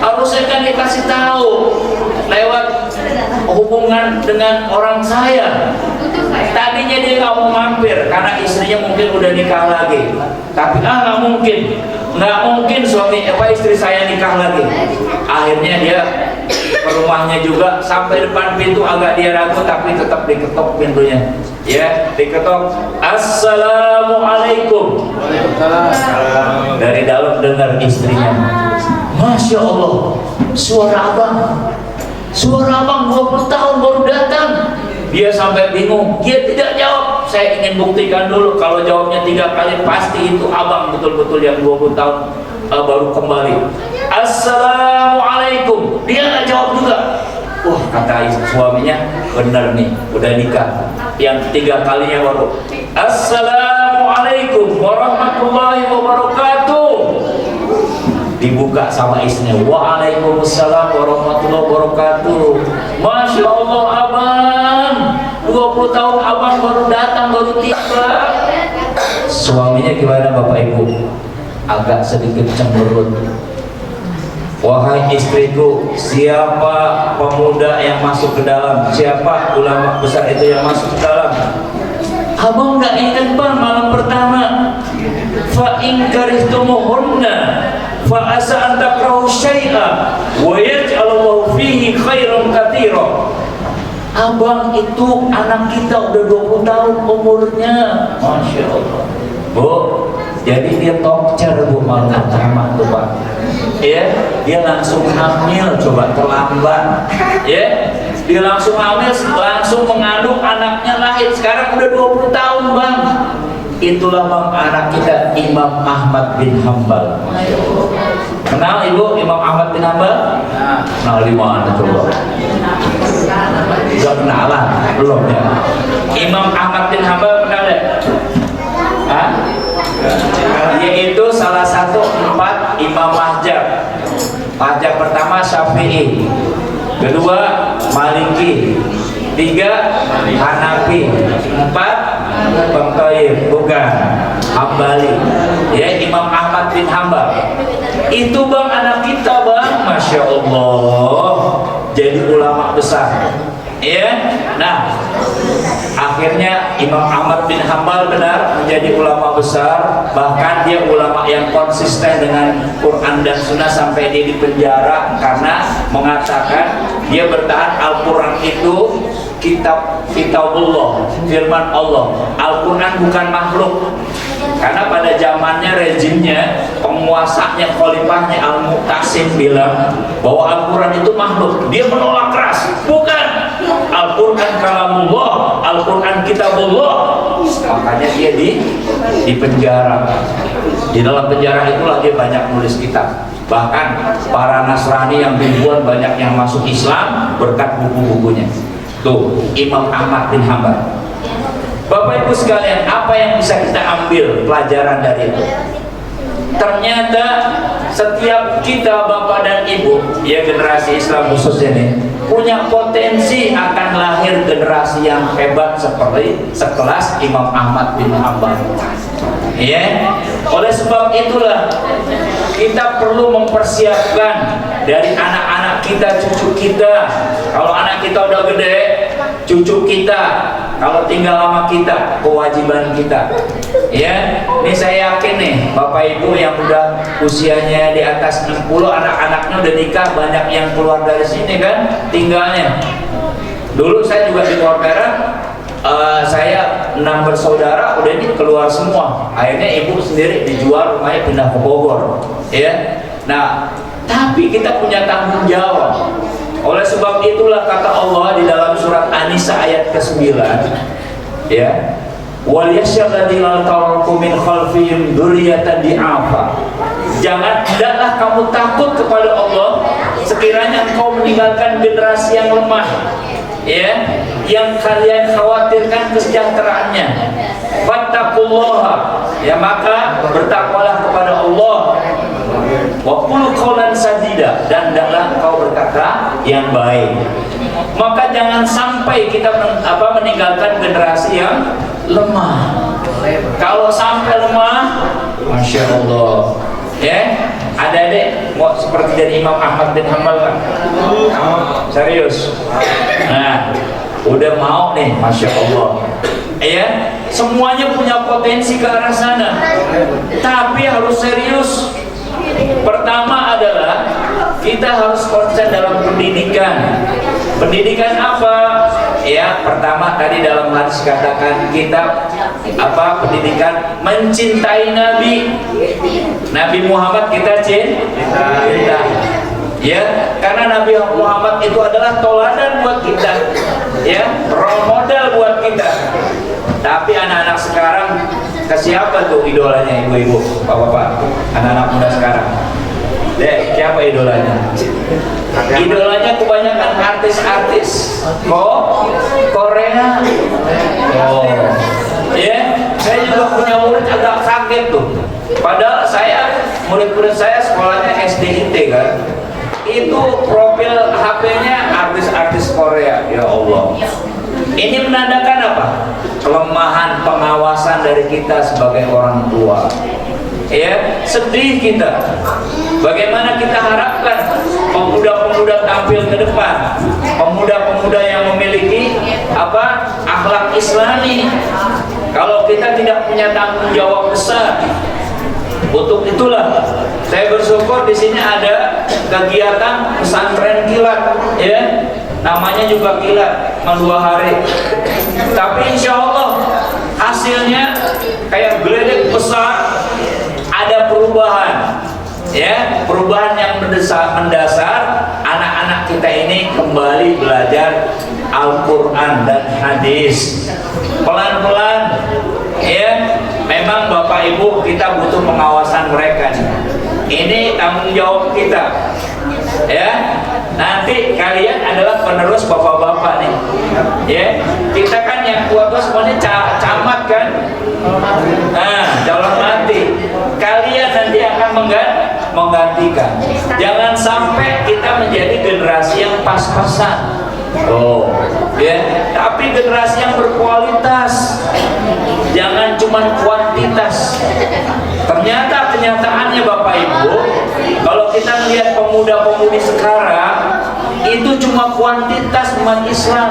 Harusnya kan dikasih tahu lewat hubungan dengan orang saya. Tadinya dia nggak mau mampir karena istrinya mungkin udah nikah lagi. Tapi nggak mungkin suami istri saya nikah lagi. Akhirnya dia ke rumahnya juga, sampai depan pintu agak dia ragu tapi tetap diketok pintunya. Ya, diketok. Assalamualaikum. Dari dalam dengar istrinya. Masya Allah, suara abang 20 tahun baru datang. Dia sampai bingung, dia tidak jawab. Saya ingin buktikan dulu, kalau jawabnya 3 kali pasti itu abang betul-betul yang 20 tahun baru kembali. Assalamualaikum, dia nggak jawab juga. Wah, kata suaminya, benar nih, udah nikah. Yang 3 kalinya baru Assalamualaikum warahmatullahi wabarakatuh. Dibuka sama istrinya, waalaikumsalam warahmatullahi wabarakatuh. Masya Allah abang, 20 tahun abang baru datang, baru tiba. Suaminya gimana Bapak Ibu? Agak sedikit cemberut. Wahai istriku, siapa pemuda yang masuk ke dalam? Siapa ulama besar itu yang masuk ke dalam? Abang nggak ingat Bang, malam pertama. Fa in karihtumuhunna fa asa an takrahu syai'a wa yaj'alallahu fihi khairan katsira. Abang itu anak kita udah 20 tahun umurnya. Masya Allah. Bu, jadi dia tokcer Bu malam pertama tuh Pak. Ya, dia langsung hamil, coba terlambat. Ya, dia langsung hamil, langsung mengandung, anaknya lahir. Sekarang udah 20 tahun Bang. Itulah Bang anak kita, Imam Ahmad bin Hambal. Kenal Ibu Imam Ahmad bin Hambal? Kenal di mana coba? Sudah kenalan? Belum ya? Imam Ahmad bin Hambal kenal ya? Yaitu salah satu 4 imam mazhab. Mazhab pertama Syafi'i. Syafi'i, kedua Maliki, tiga Hanafi, empat Bangkair, bukan Hambali, ya Imam Ahmad bin Hambal. Itu bang anak kita bang, Masya Allah, jadi ulama besar. Ya, nah akhirnya Imam Ahmad bin Hambal benar menjadi ulama besar, bahkan dia ulama yang konsisten dengan Quran dan Sunnah sampai dia dipenjara karena mengatakan dia bertahan Al-Quran itu kitabullah, firman Allah. Al-Quran bukan makhluk. Karena pada zamannya rezimnya, penguasanya, khalifahnya Al-Mu'tasim bilang bahwa Al-Quran itu makhluk. Dia menolak keras, bukan, Al-Quran kalamullah, Al-Quran kitabullah. Makanya dia di penjara. Di dalam penjara itulah dia banyak nulis kitab. Bahkan para Nasrani yang ribuan banyak yang masuk Islam berkat buku-bukunya. Tuh, Imam Ahmad bin Hambal. Bapak Ibu sekalian, apa yang bisa kita ambil pelajaran dari itu? Ternyata setiap kita bapak dan ibu, ya generasi Islam khususnya nih, punya potensi akan lahir generasi yang hebat seperti sekelas Imam Ahmad bin Hambal. Ya, oleh sebab itulah kita perlu mempersiapkan dari anak-anak kita, cucu kita. Kalau anak kita udah gede, cucu kita kalau tinggal sama kita, kewajiban kita. Ya, ini saya yakin nih, bapak ibu yang udah usianya di atas 60, anak-anaknya udah nikah, banyak yang keluar dari sini kan, tinggalnya. Dulu saya juga di Korbera, saya 6 bersaudara, udah ini keluar semua. Akhirnya ibu sendiri dijual rumahnya, pindah ke Bogor. Ya, nah, tapi kita punya tanggung jawab. Oleh sebab itulah kata Allah di dalam surat An-Nisa ayat ke-9, ya, wal yasyalladzina taraku min khalfihim dzurriyyatan di'afa. Jangan, hendaklah kamu takut kepada Allah sekiranya engkau meninggalkan generasi yang lemah, ya, yang kalian khawatirkan kesejahteraannya. Fattaqullaha, ya, maka bertakwalah kepada Allah. Wa qul qawlan sadida, dan hendaklah engkau berkata yang baik. Maka jangan sampai kita meninggalkan generasi yang lemah. Kalau sampai lemah, Masya Allah, ya, adik-adik mau seperti jadi Imam Ahmad bin Hambal kan? Serius? Nah, udah mau nih, Masya Allah. Ya, semuanya punya potensi ke arah sana, tapi harus serius. Pertama adalah kita harus konsen dalam pendidikan. Pendidikan apa? Ya, pertama tadi dalam hadis katakan kita pendidikan mencintai Nabi Muhammad, kita cinta. Ya, karena Nabi Muhammad itu adalah toladan buat kita, ya, role model buat kita. Tapi anak-anak sekarang ke siapa tuh idolanya, ibu-ibu, bapak-bapak, anak-anak muda sekarang? Dek, siapa idolanya? Idolanya kebanyakan artis-artis Korea. Oh, ya, saya juga punya murid agak kaget tuh. Padahal murid-murid saya sekolahnya SDIT kan. Itu profil HP-nya artis-artis Korea. Ya Allah. Ini menandakan apa? Kelemahan pengawasan dari kita sebagai orang tua. Ya, sedih kita. Bagaimana kita harapkan pemuda-pemuda tampil ke depan, pemuda-pemuda yang memiliki akhlak Islami. Kalau kita tidak punya tanggung jawab besar, untuk itulah saya bersyukur di sini ada kegiatan pesantren kilat, ya. Namanya juga kilat, 2 hari. Tapi insya Allah hasilnya kayak geledek besar, ada perubahan, ya, perubahan yang mendasar. Anak-anak kita ini kembali belajar Al-Quran dan hadis pelan-pelan, ya. Memang Bapak Ibu kita butuh pengawasan mereka nih. Ini tanggung jawab kita, ya. Nanti kalian adalah penerus bapak-bapak nih, ya. Kita kan yang tua-tua semuanya camat kan, nah, calon mati. Kalian nanti akan menggantikan. Jangan sampai kita menjadi generasi yang pas-pasan. Tapi generasi yang berkualitas, jangan cuma kuantitas. Ternyata kenyataannya Bapak Ibu, kalau kita lihat pemuda-pemudi sekarang itu cuma kuantitas umat Islam.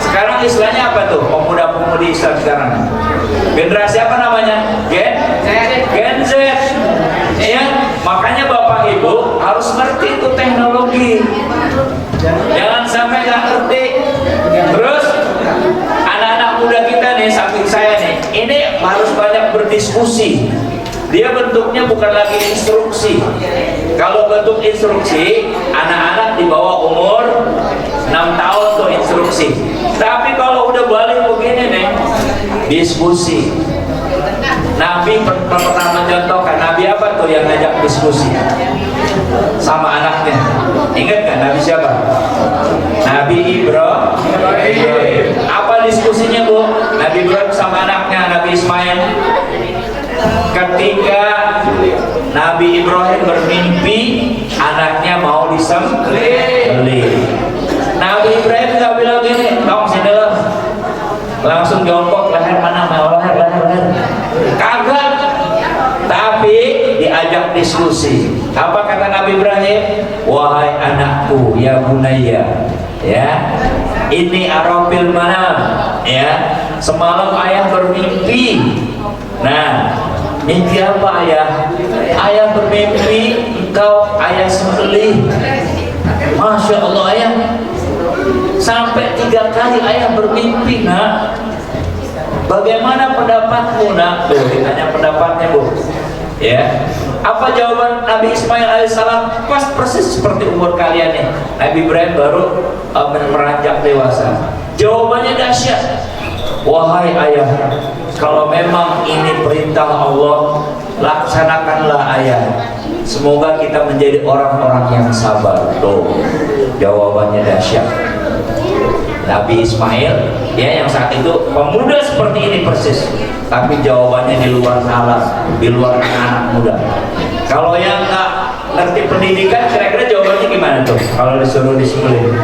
Sekarang istilahnya apa tuh pemuda-pemudi Islam sekarang? Generasi apa namanya? Gen Z. Makanya Bapak Ibu harus ngerti itu teknologi. Jangan sampai nggak ngerti. Terus anak-anak muda kita nih, samping saya nih, ini harus banyak berdiskusi. Dia bentuknya bukan lagi instruksi. Kalau bentuk instruksi, anak-anak di bawah umur 6 tahun tuh instruksi. Tapi kalau udah balik begini nih, diskusi. Nabi pernah mencontohkan. Nabi apa tuh yang ngajak diskusi sama anaknya? Ingat kan Nabi siapa? Nabi Ibrahim. Apa diskusinya Bu? Nabi Ibrahim sama anaknya Nabi Ismail. Ketika Nabi Ibrahim bermimpi anaknya mau disembelih, Nabi Ibrahim nggak bilang gini, "Kamu sini lah," langsung jongkok, leher mana, leher. Kagak. Tapi diajak diskusi. Apa kata Nabi Ibrahim? "Wahai anakku, ya bunayya, ini arafil manam, semalam ayah bermimpi." Nah, mimpi apa ayah? Ayah bermimpi engkau ayah sembelih. Masya Allah ayah, sampai 3 kali ayah bermimpi nak. Bagaimana pendapatmu nak? Tuh ditanya pendapatnya Bu. Apa jawaban Nabi Ismail alaihissalam? Pas persis seperti umur kalian nih. Nabi Ibrahim baru meranjak dewasa. Jawabannya dahsyat. "Wahai ayah, kalau memang ini perintah Allah, laksanakanlah ayah. Semoga kita menjadi orang-orang yang sabar." Tuh jawabannya dahsyat. Nabi Ismail yang saat itu pemuda seperti ini persis, tapi jawabannya di luar nalar, di luar anak muda. Kalau yang nggak ngerti pendidikan, kira-kira jawabannya gimana tuh kalau disuruh disembelih?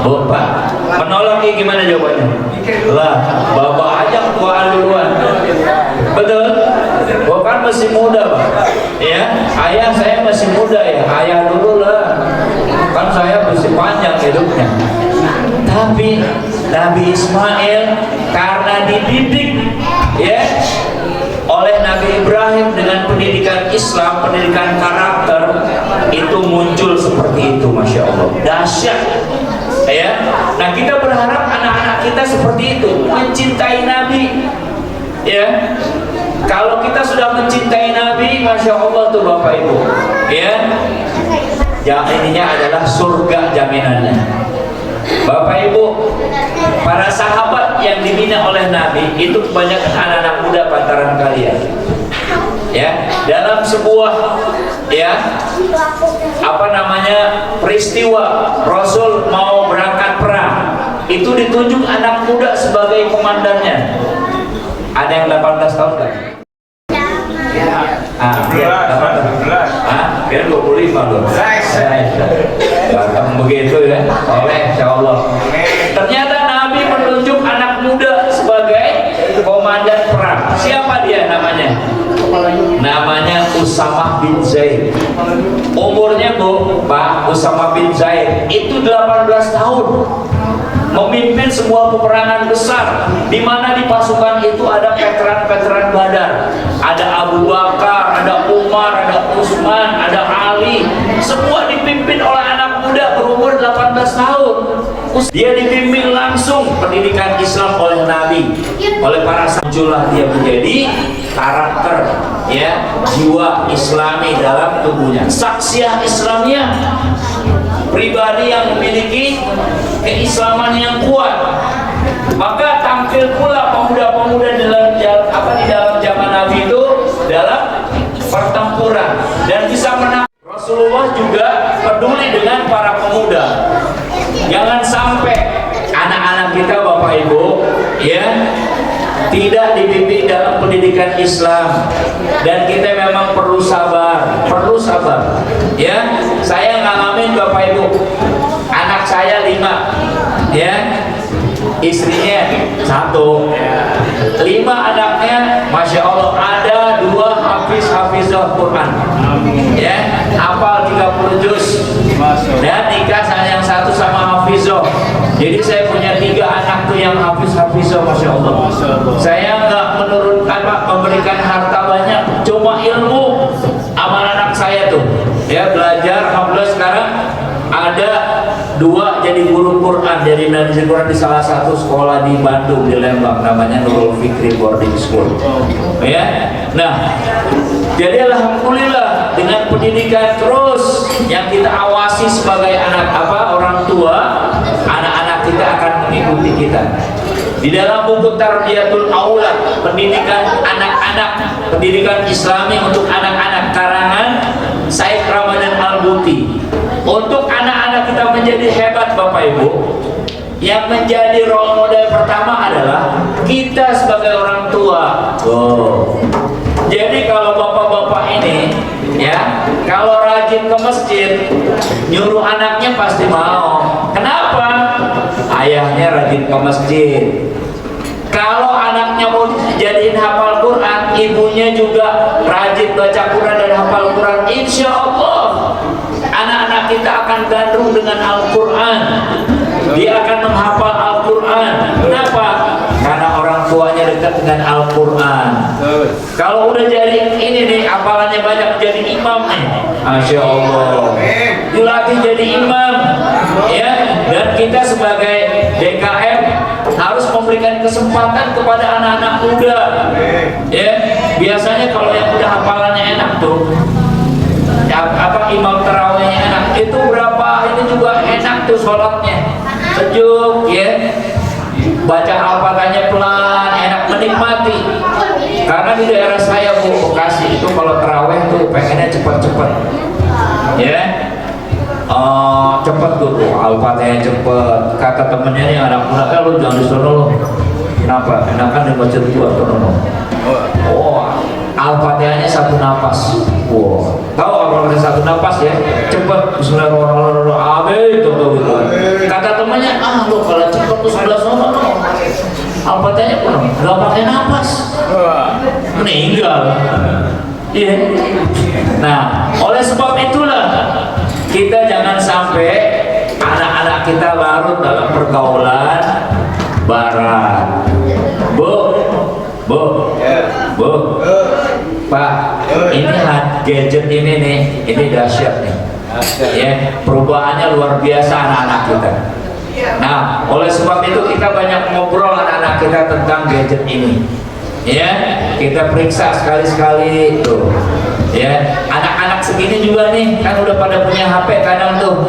Bapak menolak gimana jawabannya? Lah, bapak ajak tuaan duluan. Betul? Gua kan masih muda Pak. Ayah saya masih muda ayah dulu lah. Kan saya masih panjang hidupnya. Tapi Nabi Ismail karena dididik oleh Nabi Ibrahim dengan pendidikan Islam, pendidikan karakter, itu muncul seperti itu. Masya Allah, dahsyat. Nah kita berharap anak-anak kita seperti itu, mencintai Nabi. Kalau kita sudah mencintai Nabi, Masya Allah tuh Bapak Ibu, ininya adalah surga jaminannya. Bapak Ibu, para sahabat yang dibina oleh Nabi itu kebanyakan anak-anak muda pantaran kalian. Dalam sebuah peristiwa Rasul mau berangkat perang, itu ditunjuk anak muda sebagai komandannya. Ada yang 18 tahun kan? Biar 25 loh. Gampang begitu oleh insya Allah. Ternyata Nabi menunjuk anak muda sebagai komandan perang. Siapa dia namanya? Namanya Usamah bin Zaid. Umurnya Pak Usamah bin Zaid itu 18 tahun. Memimpin sebuah peperangan besar, di mana di pasukan itu ada veteran-veteran Badar, ada Abu Bakar, ada Umar, ada Utsman, ada Ali, semua dipimpin oleh anak muda berumur 18 tahun. Dia dibimbing langsung pendidikan Islam oleh Nabi, oleh para sahabat. Dia menjadi karakter jiwa Islami dalam tubuhnya, saksiah Islamnya, pribadi yang memiliki keislaman yang kuat. Maka tampil pula pemuda-pemuda di dalam zaman Nabi itu dalam pertempuran dan bisa menang. Rasulullah juga peduli dengan para pemuda. Jangan sampai anak-anak kita Bapak Ibu tidak dibimbing dalam pendidikan Islam, dan kita memang perlu sabar, ya. Saya ngalamin Bapak Ibu, anak saya 5, ya, istrinya 1, 5 anaknya, masya Allah, ada 2 hafizah Quran, ya, hafal 30 juz, dan nikah yang 1 sama hafizah. Jadi saya punya 3 anak tuh yang hafizah, masya Allah. Saya nggak menurunkan Pak, memberikan harta banyak, cuma ilmu amal anak saya tuh, ya, belajar. Alhamdulillah sekarang ada 2 jadi guru Quran, jadi najis Quran di salah satu sekolah di Bandung, di Lembang, namanya Nurul Fikri Boarding School, ya. Nah, jadi alhamdulillah dengan pendidikan terus yang kita awasi sebagai orang tua, anak-anak kita akan mengikuti kita. Di dalam buku Tarbiyatul Aulad, pendidikan anak-anak, pendidikan Islami untuk anak-anak, karangan Said Ramadan Al-Buti. Untuk anak-anak kita menjadi hebat Bapak Ibu, yang menjadi role model pertama adalah kita sebagai orang tua. Jadi kalau bapak-bapak ini, ya, kalau rajin ke masjid, nyuruh anaknya pasti mau. Kenapa? Ayahnya rajin ke masjid. Kalau anaknya mau jadiin hafal Quran, ibunya juga rajin baca Quran dan hafal Quran, insya Allah anak-anak kita akan gandrung dengan Al-Quran. Dia akan menghafal Al-Quran. Kenapa? Karena orang tuanya dekat dengan Al-Quran. Kalau udah jadi ini nih, hafalannya banyak, jadi imam nih, masya Allah, dilatih jadi imam, ya. Dan kita sebagai DKM harus memberikan kesempatan kepada anak-anak muda, ya. Biasanya kalau yang udah hafalannya enak tuh, imam tarawihnya enak, itu berapa ini juga enak tuh sholatnya, sejuk, ya, baca Al-Fatihahnya pelan, enak, menikmati. Karena di daerah saya Bu, Bekasi itu kalau tarawih tuh pengennya cepet-cepet, ya, cepet tuh, Al-Fatihahnya cepet. Kata temennya nih anak muda, lu jangan disono lo, kenapa? Enakan dibaca dua tuh. Al-Fatihahnya 1 nafas. Wow. Tahu Al-Fatihah 1 nafas ya? Cepet. Bismillahirrahmanirrahim. Gitu. Kata temannya, lo kalau cepet tuh 11 nomor. Al-Fatihahnya pun nggak pakai nafas. Meninggal. Iya. Nah, oleh sebab itulah kita jangan sampai anak-anak kita larut dalam pergaulan barat. Bu, Pak, ini gadget ini nih, ini dahsyat nih, ya, perubahannya luar biasa anak-anak kita. Nah, oleh sebab itu kita banyak ngobrol anak-anak kita tentang gadget ini, ya, kita periksa sekali-sekali tuh, ya. Anak-anak segini juga nih, kan udah pada punya HP kadang tuh,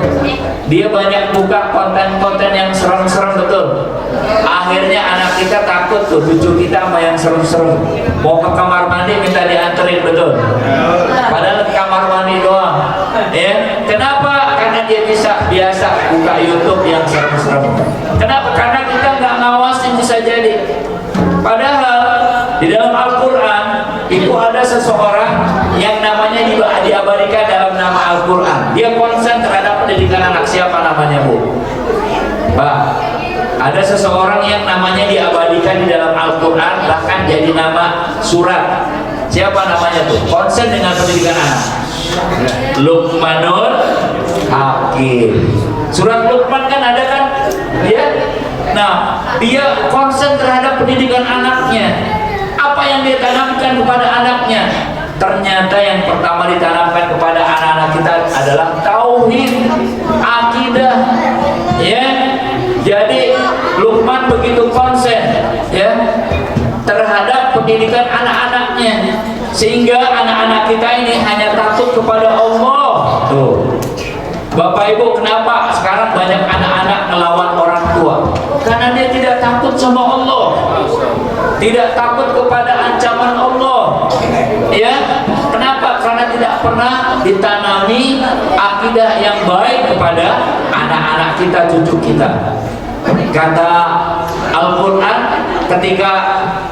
dia banyak buka konten-konten yang serem-serem, betul. Akhirnya anak kita takut tuh, cucu kita sama yang serem-serem, mau ke kamar mandi minta dianterin, betul. Padahal ke kamar mandi doang, ya. Kenapa? Karena dia biasa buka YouTube yang serem-serem. Kenapa? Karena kita nggak ngawasin, bisa jadi. Padahal di dalam Al-Quran itu ada seseorang yang namanya diabadikan dalam nama Al-Quran. Dia konsen terhadap pendidikan anak. Siapa namanya, Bu? Pak, ada seseorang yang namanya diabadikan di dalam Al-Quran, bahkan jadi nama surat. Siapa namanya tuh? Konsen dengan pendidikan anak. Luqmanul Hakim. Surat Luqman kan ada kan? Ya. Nah, dia konsen terhadap pendidikan anaknya. Apa yang dia tanamkan kepada anaknya? Ternyata yang pertama ditanamkan kepada anak-anak kita adalah tauhid, akidah, ya. Jadi Luqman begitu konsen, ya, terhadap pendidikan anak-anaknya, sehingga anak-anak kita ini hanya takut kepada Allah. Tuh, Bapak Ibu, kenapa sekarang banyak anak-anak melawan orang tua? Karena dia tidak takut sama Allah, tidak takut kepada ancaman Allah, ya. Kenapa? Karena tidak pernah ditanami akidah yang baik kepada anak-anak kita, cucu kita. Kata Al-Quran ketika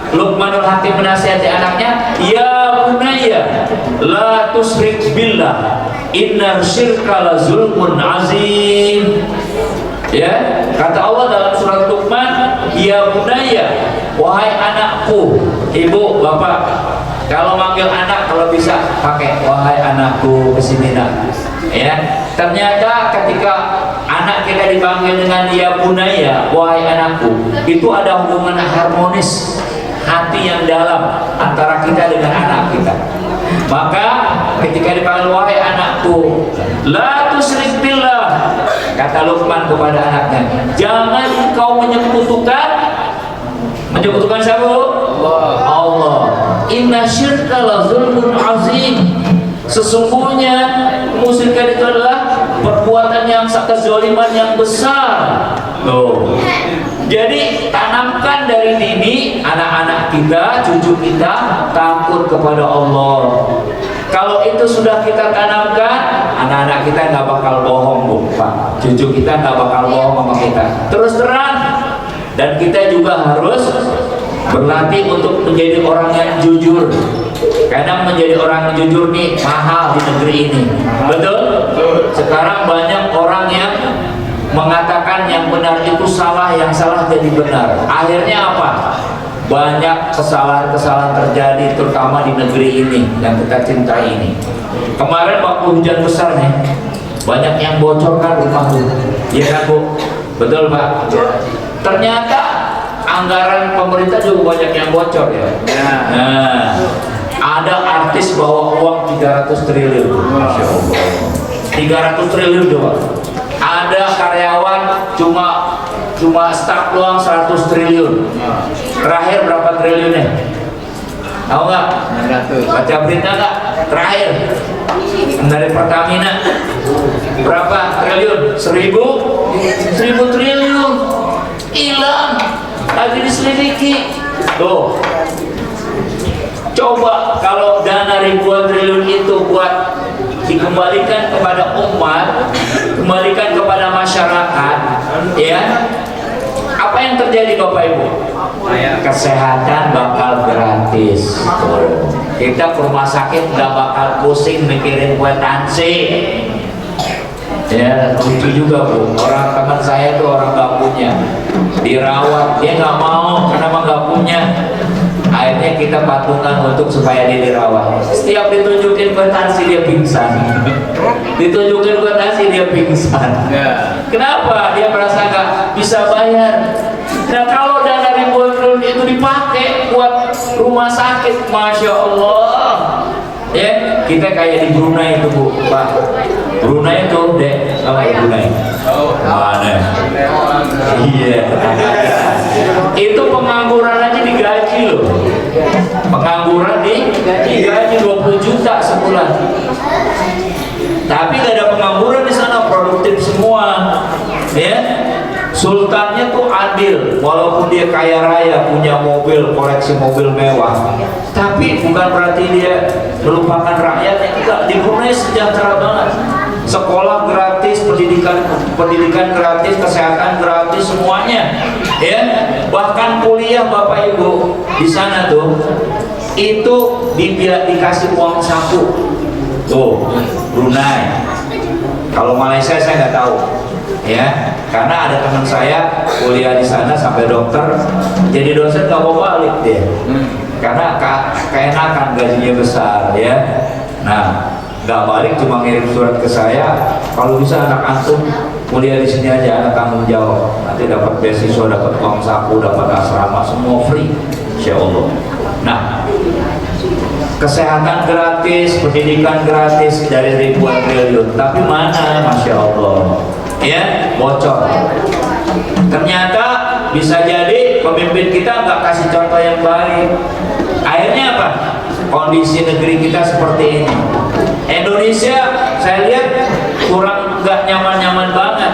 Luqmanul Hakim menasihati anaknya, ya bunayya la tusyrik billah inna syirka la zulmun azim. Ya, kata Allah dalam surat Luqman, ya bunayya, wahai anakku. Ibu, bapak, kalau manggil anak kalau bisa pakai wahai anakku, kesini nak. Ya, ternyata ketika anak kita dipanggil dengan ya bunayya, wahai anakku, itu ada hubungan harmonis hati yang dalam antara kita dengan anak kita. Maka ketika dipanggil wahai anakku, la tusyrik billah, kata Luqman kepada anaknya, jangan kau menyekutukan siapa? Allah. Inna syirka la zulmun azim. Sesungguhnya kemusyrikan itu adalah perbuatan yang kezaliman yang besar. Tuh. Jadi tanamkan dari dini anak-anak kita, cucu kita takut kepada Allah. Kalau itu sudah kita tanamkan, anak-anak kita nggak bakal bohong, Bu, Pak. Cucu kita nggak bakal bohong sama kita. Terus terang. Dan kita juga harus berlatih untuk menjadi orang yang jujur. Karena menjadi orang yang jujur nih mahal di negeri ini. Betul? Sekarang banyak orang yang mengatakan yang benar itu salah, yang salah jadi benar. Akhirnya apa? Banyak kesalahan-kesalahan terjadi terutama di negeri ini yang kita cintai ini. Kemarin waktu hujan besar nih, banyak yang bocor kan rumah tuh. Iya kan, Bu? Betul, Pak? Ternyata anggaran pemerintah juga banyak yang bocor ya. Nah, ada artis bawa uang 300 triliun. Masya Allah. 300 triliun doang. Ada karyawan cuma staf doang 100 triliun. Terakhir berapa triliunnya? Tahu nggak? 600. Baca berita nggak? Terakhir dari Pertamina berapa triliun? 1000 triliun hilang, lagi diselidiki. Tuh, coba kalau dana ribuan triliun itu buat dikembalikan kepada umat, kembalikan kepada masyarakat, ya, apa yang terjadi Bapak Ibu? Kesehatan bakal gratis. Kita ke rumah sakit nggak bakal pusing mikirin kwitansi. Ya, lucu juga, Bu. Orang teman saya tuh orang nggak punya, dirawat, dia nggak mau karena nggak punya. Akhirnya kita patungan untuk supaya dia dirawat. Setiap ditunjukin kwitansi dia pingsan. Ditunjukin kwitansi dia pingsan. Kenapa? Dia merasa nggak bisa bayar. Nah, kalau dana ribuan triliun itu dipakai buat rumah sakit, Masya Allah. Ya, kita kayak di Brunei itu, Bu, Pak. Brunei itu, Dek, apa Brunei? Mana? Iya. Itu pengangguran aja digaji loh. Pengangguran digaji 20 juta sebulan. Tapi gak ada pengangguran di sana, produktif semua. Ya. Sultannya tuh adil, walaupun dia kaya raya, punya mobil, koleksi mobil mewah, tapi bukan berarti dia melupakan rakyatnya. Enggak, di Brunei sejahtera banget. Sekolah gratis, pendidikan gratis, kesehatan gratis, semuanya. Ya, bahkan kuliah Bapak Ibu di sana tuh itu dikasih uang saku. Tuh, Brunei. Kalau Malaysia saya nggak tahu. Ya, karena ada teman saya kuliah di sana sampai dokter, jadi dosen nggak mau balik dia, karena keenakan gajinya besar ya. Nah, nggak balik cuma ngirim surat ke saya, kalau bisa anak antum kuliah di sini aja, anak tanggung jawab, nanti dapat beasiswa, dapat uang saku, dapat asrama, semua free, insya Allah. Nah, kesehatan gratis, pendidikan gratis dari ribuan triliun, tapi mana, Masya Allah, ya, bocor. Ternyata bisa jadi pemimpin kita nggak kasih contoh yang baik. Akhirnya apa? Kondisi negeri kita seperti ini. Indonesia saya lihat kurang nggak nyaman-nyaman banget.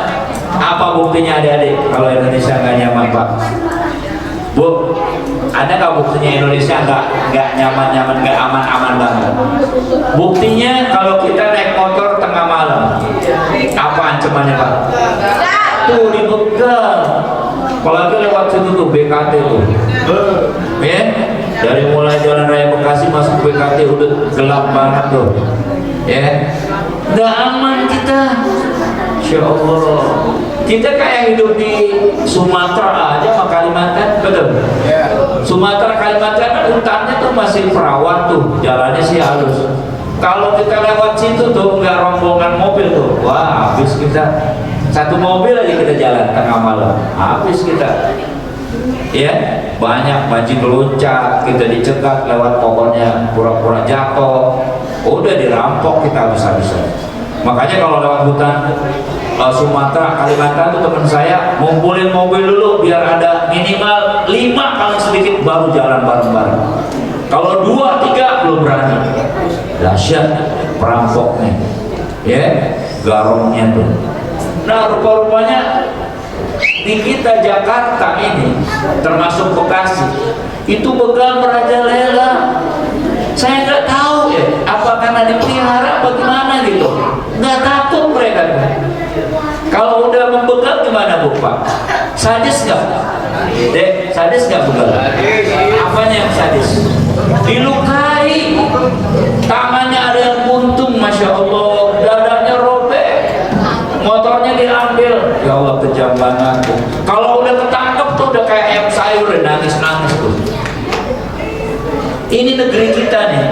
Apa buktinya adik-adik kalau Indonesia nggak nyaman, Pak? Bu, ada nggak buktinya Indonesia nggak nyaman-nyaman, nggak aman-aman banget? Buktinya kalau kita naik motor tengah malam, apa ancamannya, Pak? Tuh dibegal. apalagi lewat situ tuh BKT tuh, ya dari mulai Jalan Raya Bekasi masuk BKT udah gelap banget tuh, ya nggak aman kita. Insya Allah kita kayak hidup di Sumatera aja sama Kalimantan, betul? Sumatera Kalimantan kan hutannya tuh masih perawan tuh, jalannya sih halus. Kalau kita lewat situ tuh nggak rombongan mobil tuh, wah habis kita. Satu mobil aja kita jalan tengah malam, habis kita. Ya, banyak bajing loncat, kita dicegat lewat pohonnya, pura-pura jatuh, udah dirampok kita habis-habisan. Makanya kalau lewat hutan Sumatera, Kalimantan tuh teman saya ngumpulin mobil dulu biar ada minimal 5 paling sedikit baru jalan bareng-bareng. Kalau 2, 3 belum berani. Dahsyat perampoknya, ya garongnya tuh. Nah rupa-rupanya di kita Jakarta ini termasuk Bekasi itu begal merajalela. Saya nggak tahu ya apa karena dipelihara apa gimana gitu, nggak takut mereka. Kalau udah membegal gimana Bu Pak? Sadis nggak? Dek, sadis nggak begal? Apanya yang sadis? Dilukai, tangannya ada yang buntung, Masya Allah, dadanya robek, motornya diambil. Ya Allah kejam banget. Kalau udah ketangkep tuh udah kayak ayam sayur, nangis-nangis tuh. Ini negeri kita nih,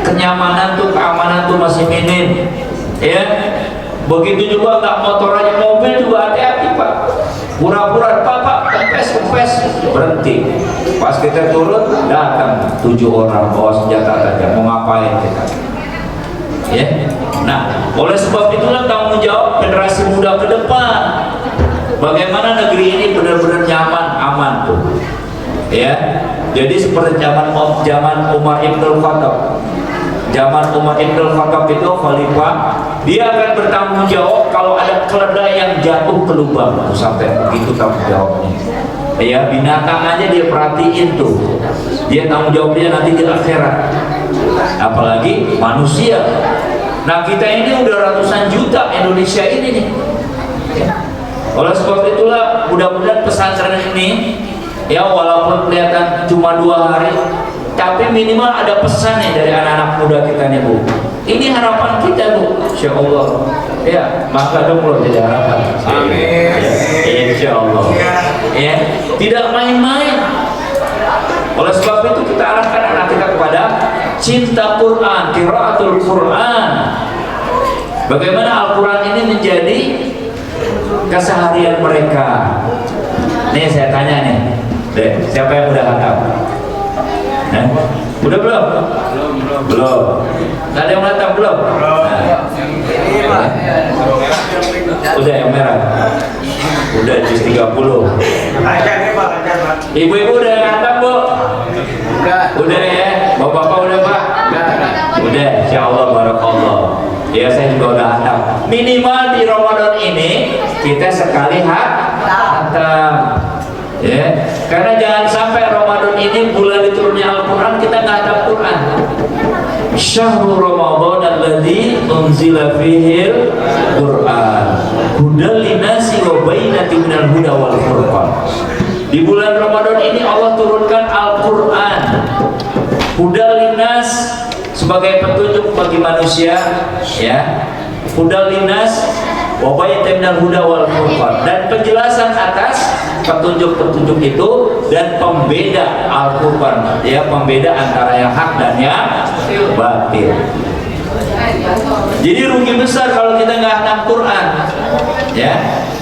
kenyamanan tuh, keamanan tuh masih minim, ya. Begitu juga nggak motor aja, mobil juga hati-hati Pak. Pura-pura Pak kempes berhenti. Pas kita turun datang 7 orang bawa senjata tajam, mau ngapain kita? Ya. Nah, oleh sebab itulah tanggung jawab generasi muda ke depan. Bagaimana negeri ini benar-benar nyaman, aman tuh. Ya. Jadi seperti zaman Umar Ibn Khattab. Zaman Umar Ibn Khattab itu khalifah, dia akan bertanggung jawab kalau ada keledai yang jatuh ke lubang tuh, sampai begitu tanggung jawabnya. Ya binatang aja dia perhatiin tuh, dia tanggung jawabnya nanti di akhirat. Apalagi manusia. Nah kita ini udah ratusan juta Indonesia ini nih. Oleh sebab itulah mudah-mudahan pesantren ini ya walaupun kelihatan cuma 2 hari, tapi minimal ada pesan nih dari anak-anak muda kita nih Bu. Ini harapan kita Bu, Insya Allah. Ya, maka dong loh jadi harapan. Amin. Ya, Insya Allah. Ya, tidak main-main. Oleh sebab itu kita arahkan anak kita kepada cinta Quran, qiraatul Quran. Bagaimana Al-Quran ini menjadi keseharian mereka. Nih saya tanya nih, deh, siapa yang udah hatam? Udah belum? Belum. Ada yang hatam belum? Udah yang merah. Udah juz 30. Ibu-ibu udah yang hatam Bu? Udah ya? Bapak-bapak udah Pak? Udah, insya Allah barakallah. Ya saya juga udah hatam. Minimal di Ramadan ini kita sekali hatam. Ya, karena jangan sampai Ramadan ini bulan diturunnya Al-Quran kita nggak hatam Quran. Syahrul Ramadan alladzi unzila fihil Quran hudal linasi wa bayyinatin minal huda wal furqan. Di bulan Ramadan ini Allah turunkan Al-Quran hudal linas sebagai petunjuk bagi manusia, ya. Hudal linas wa bayyinatin minal huda wal furqan, dan penjelasan atas petunjuk-petunjuk itu dan pembeda Al-Quran, ya, pembeda antara yang hak dan yang batil. Jadi rugi besar kalau kita nggak hatam Quran, ya.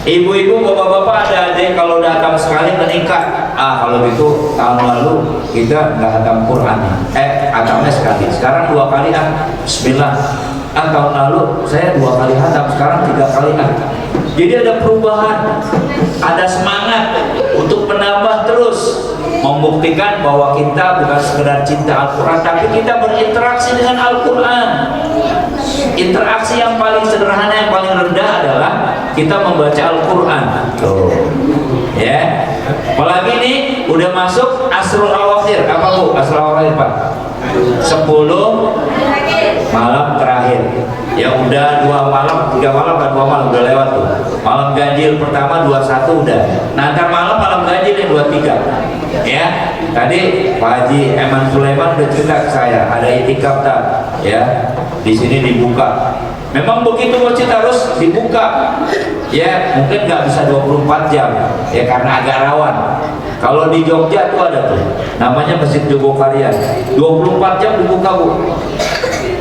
Ibu-ibu, bapak-bapak, ada adik kalau udah hatam sekali meningkat. Kalau gitu tahun lalu kita nggak hatam Quran, hatamnya sekali. Sekarang 2 kali Bismillah. Tahun lalu saya 2 kali hatam, sekarang 3 kali Jadi ada perubahan, ada semangat untuk menambah terus, membuktikan bahwa kita bukan sekedar cinta Al-Quran, tapi kita berinteraksi dengan Al-Quran. Interaksi yang paling sederhana, yang paling rendah adalah kita membaca Al-Quran. Ya, apalagi nih udah masuk Asrul Awakhir. Apa Bu? Asrul Awakhir Pak? 10 malam terakhir. Ya udah 2 malam, 3 malam, 2 malam udah lewat tuh. Malam ganjil pertama 21 udah. Nah ntar malam ganjil aja 2-3. Ya, tadi Pak Haji Eman Sulaiman udah cerita ke saya, ada itikaf ya, di sini dibuka. Memang begitu masjid harus dibuka. Ya, mungkin nggak bisa 24 jam, ya karena agak rawan. Kalau di Jogja tuh ada tuh, namanya Masjid Jogokarian, 24 jam dibuka Bu.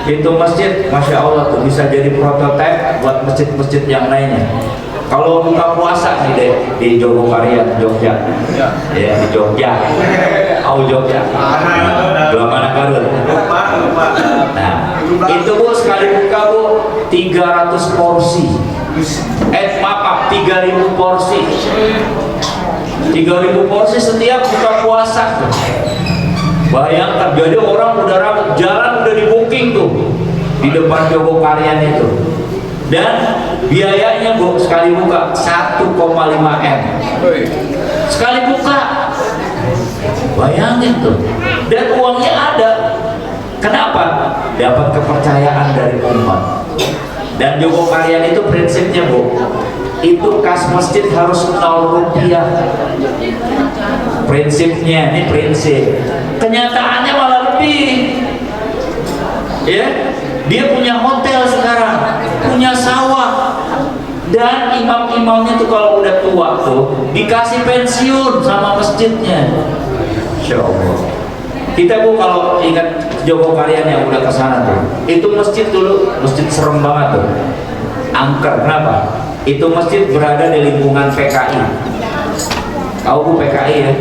Itu masjid, masya Allah tuh bisa jadi prototipe buat masjid-masjid yang lainnya. Kalau buka puasa nih deh di Jogokarian, Jogja, ya di Jogja, Jogja, belum mana Garut. Nah, itu Bu sekali buka Bu 300 porsi. Maaf, 3.000 porsi. 3.000 porsi setiap buka puasa. Bayangkan, jadi orang udah rambut jalan udah di booking tuh di depan Jogokarian itu. Dan biayanya Bu sekali buka 1,5 M. Sekali buka. Bayangin tuh. Dan uangnya ada. Kenapa? Dapat kepercayaan dari umat. Dan Jogokarian itu prinsipnya Bu, itu kas masjid harus 0 rupiah. Prinsipnya, ini prinsip. Kenyataannya malah lebih. Ya, dia punya hotel sekarang, punya sawah, dan imam-imamnya tuh kalau udah tua tuh dikasih pensiun sama masjidnya. Insya Allah. Kita Bu kalau ingat Jogokarian yang udah kesana tuh, itu masjid dulu masjid serem banget tuh, angker. Kenapa? Itu masjid berada di lingkungan PKI. Tahu Bu PKI ya?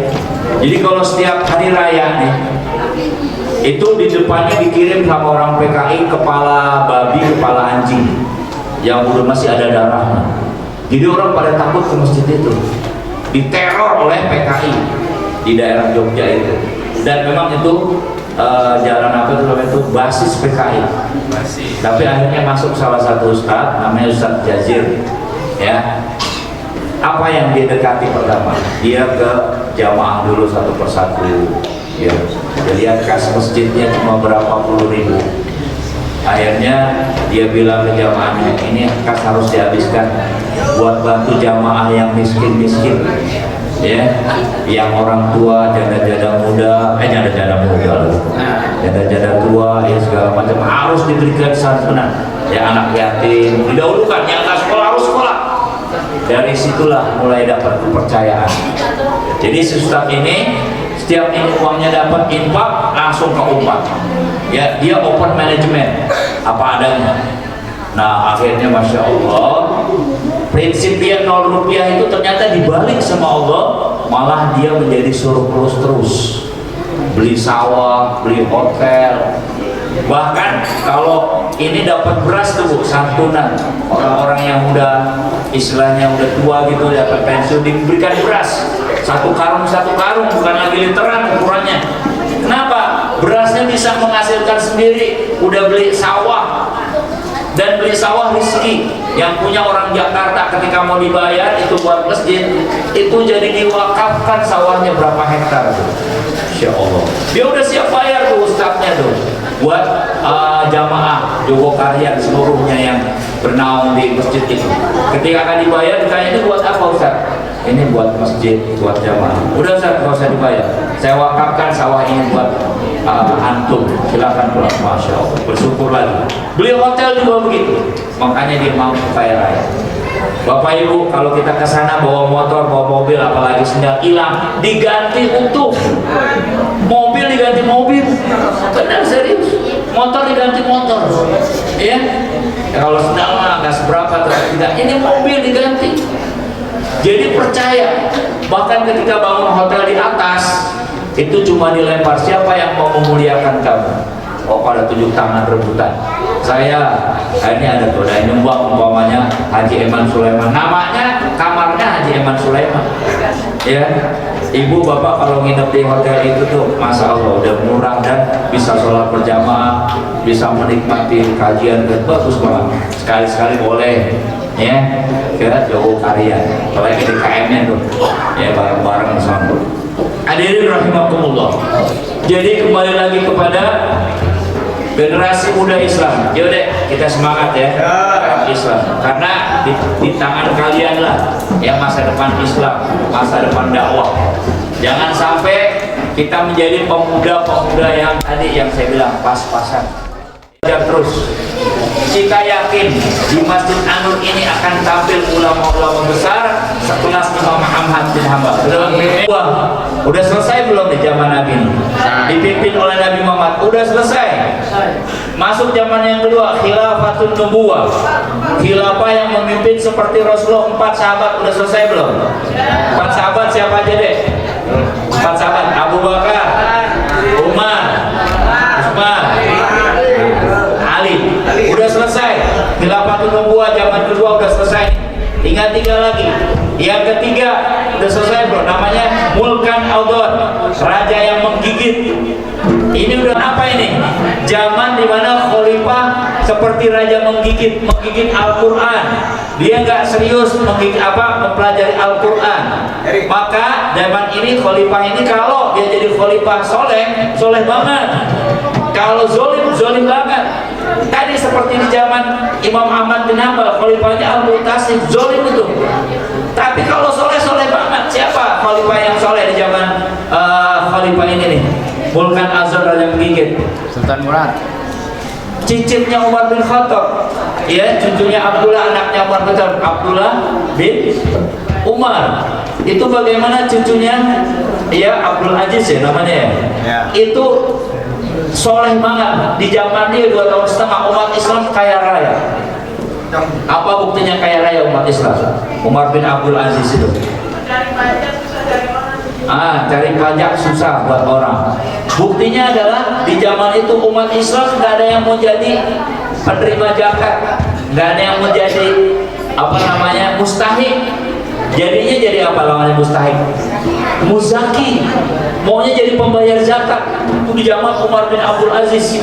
Jadi kalau setiap hari raya nih, itu di depannya dikirim sama orang PKI kepala babi, kepala anjing yang udah masih ada darahnya. Jadi orang pada takut ke masjid itu, diteror oleh PKI di daerah Jogja itu. Dan memang itu jalan apa itu namanya itu basis PKI. Tapi akhirnya masuk salah satu ustadz namanya Ustadz Jazir. Ya, apa yang dia dekati pertama? Dia ke jamaah dulu satu persatu. Ya, dia lihat kas masjidnya cuma berapa puluh ribu. Akhirnya dia bilang ke jamaahnya, ini kas harus dihabiskan buat bantu jamaah yang miskin-miskin. Ya, yang orang tua, janda-janda muda, janda-janda tua, ya segala macam harus diberikan santunan. Ya anak yatim didahulukan, yang nggak sekolah harus sekolah. Dari situlah mulai dapat kepercayaan. Jadi sistem ini setiap uangnya dapat infak langsung ke umat. Ya, dia open management apa adanya. Nah akhirnya masya Allah, prinsip dia 0 rupiah itu ternyata dibalik sama Allah, malah dia menjadi surplus terus. Beli sawah, beli hotel, bahkan kalau ini dapat beras tuh Bu, santunan orang-orang yang udah istilahnya udah tua gitu, dapat pensiun diberikan beras satu karung, bukan lagi literan ukurannya. Kenapa? Berasnya bisa menghasilkan sendiri, udah beli sawah. Dan beli sawah rezeki yang punya orang Jakarta ketika mau dibayar itu buat masjid, itu jadi diwakafkan sawahnya berapa hektar tuh. Insya Allah dia udah siap bayar tuh ustadznya tuh buat jamaah Jogokarian seluruhnya yang bernaung di masjid itu. Ketika akan dibayar ditanya, ini buat apa Ustaz? Ini buat masjid, buat jamaah. Udah Ustaz, nggak usah dibayar, saya wakafkan sawah ini buat antum, silakan pulang. Masya Allah, bersyukur lagi. Beli hotel juga begitu, makanya dia mau kaya raya. Bapak Ibu, kalau kita ke sana bawa motor, bawa mobil, apalagi sendal hilang, diganti utuh. Mobil diganti mobil, benar serius. Motor diganti motor, ya. Kalau sendal mah nggak seberapa, tidak. Ini mobil diganti. Jadi percaya, bahkan ketika bangun hotel di atas, itu cuma dilempar, siapa yang mau memuliakan kamu? Oh, pada tunjuk tangan rebutan. Saya, ini ada tuh, ada nyumbang umpamanya Haji Eman Sulaiman. Namanya kamarnya Haji Eman Sulaiman. Ya, ibu bapak kalau nginep di hotel itu tuh, masya Allah udah murah dan bisa sholat berjamaah, bisa menikmati kajian dan bagus banget. Sekali-sekali boleh, ya, ke Jogokarian. Apalagi di KM-nya tuh, ya bareng-bareng sama. Hadirin rahimakumullah. Jadi kembali lagi kepada generasi muda Islam. Yaudah kita semangat ya, Islam. Karena di tangan kalian lah yang masa depan Islam, masa depan dakwah. Jangan sampai kita menjadi pemuda-pemuda yang tadi yang saya bilang pas-pasan. Dan terus kita yakin di Masjid An-Nur ini akan tampil ulama-ulama besar sekelas Imam Ahmad bin Hanbal. Udah selesai belum di zaman Nabi ini? Dipimpin oleh Nabi Muhammad. Udah selesai. Masuk zaman yang kedua, khilafatun nubuwah. Khilafah yang memimpin seperti Rasulullah, 4 sahabat. Udah selesai belum? 4 sahabat siapa aja deh? 4 sahabat, Abu Bakar, Umar, Utsman, Ali. Udah selesai. Khilafatun nubuwah zaman kedua udah selesai. Tinggal 3 lagi. Yang ketiga udah selesai bro. Namanya Mulkan Audon, raja yang menggigit. Ini udah apa ini? Zaman dimana khalifah seperti raja menggigit Al-Quran. Dia nggak serius mempelajari Al-Quran. Maka zaman ini khalifah ini kalau dia jadi khalifah soleh banget. Kalau zolim banget. Tadi seperti di zaman Imam Ahmad bin Hanbal, khalifahnya Al-Mu'tasim, zolim itu. Tapi kalau soleh banget, siapa khalifah yang soleh di zaman khalifah ini nih? Mulkan Azhar raja menggigit. Sultan Murad. Cicitnya Umar bin Khattab, ya, cucunya Abdullah, anaknya Umar bin Khattab, Abdullah bin Umar. Itu bagaimana cucunya? Ya, Abdul Aziz ya namanya ya. Itu soleh banget. Di zaman dia 2 tahun setengah umat Islam kaya raya. Apa buktinya kaya raya umat Islam? Umar bin Abdul Aziz itu. Cari pajak susah buat orang. Buktinya adalah di zaman itu umat Islam nggak ada yang mau jadi penerima zakat, nggak ada yang mau jadi mustahik. Jadinya jadi apa namanya mustahik? Muzaki. Maunya jadi pembayar zakat. Itu di zaman Umar bin Abdul Aziz,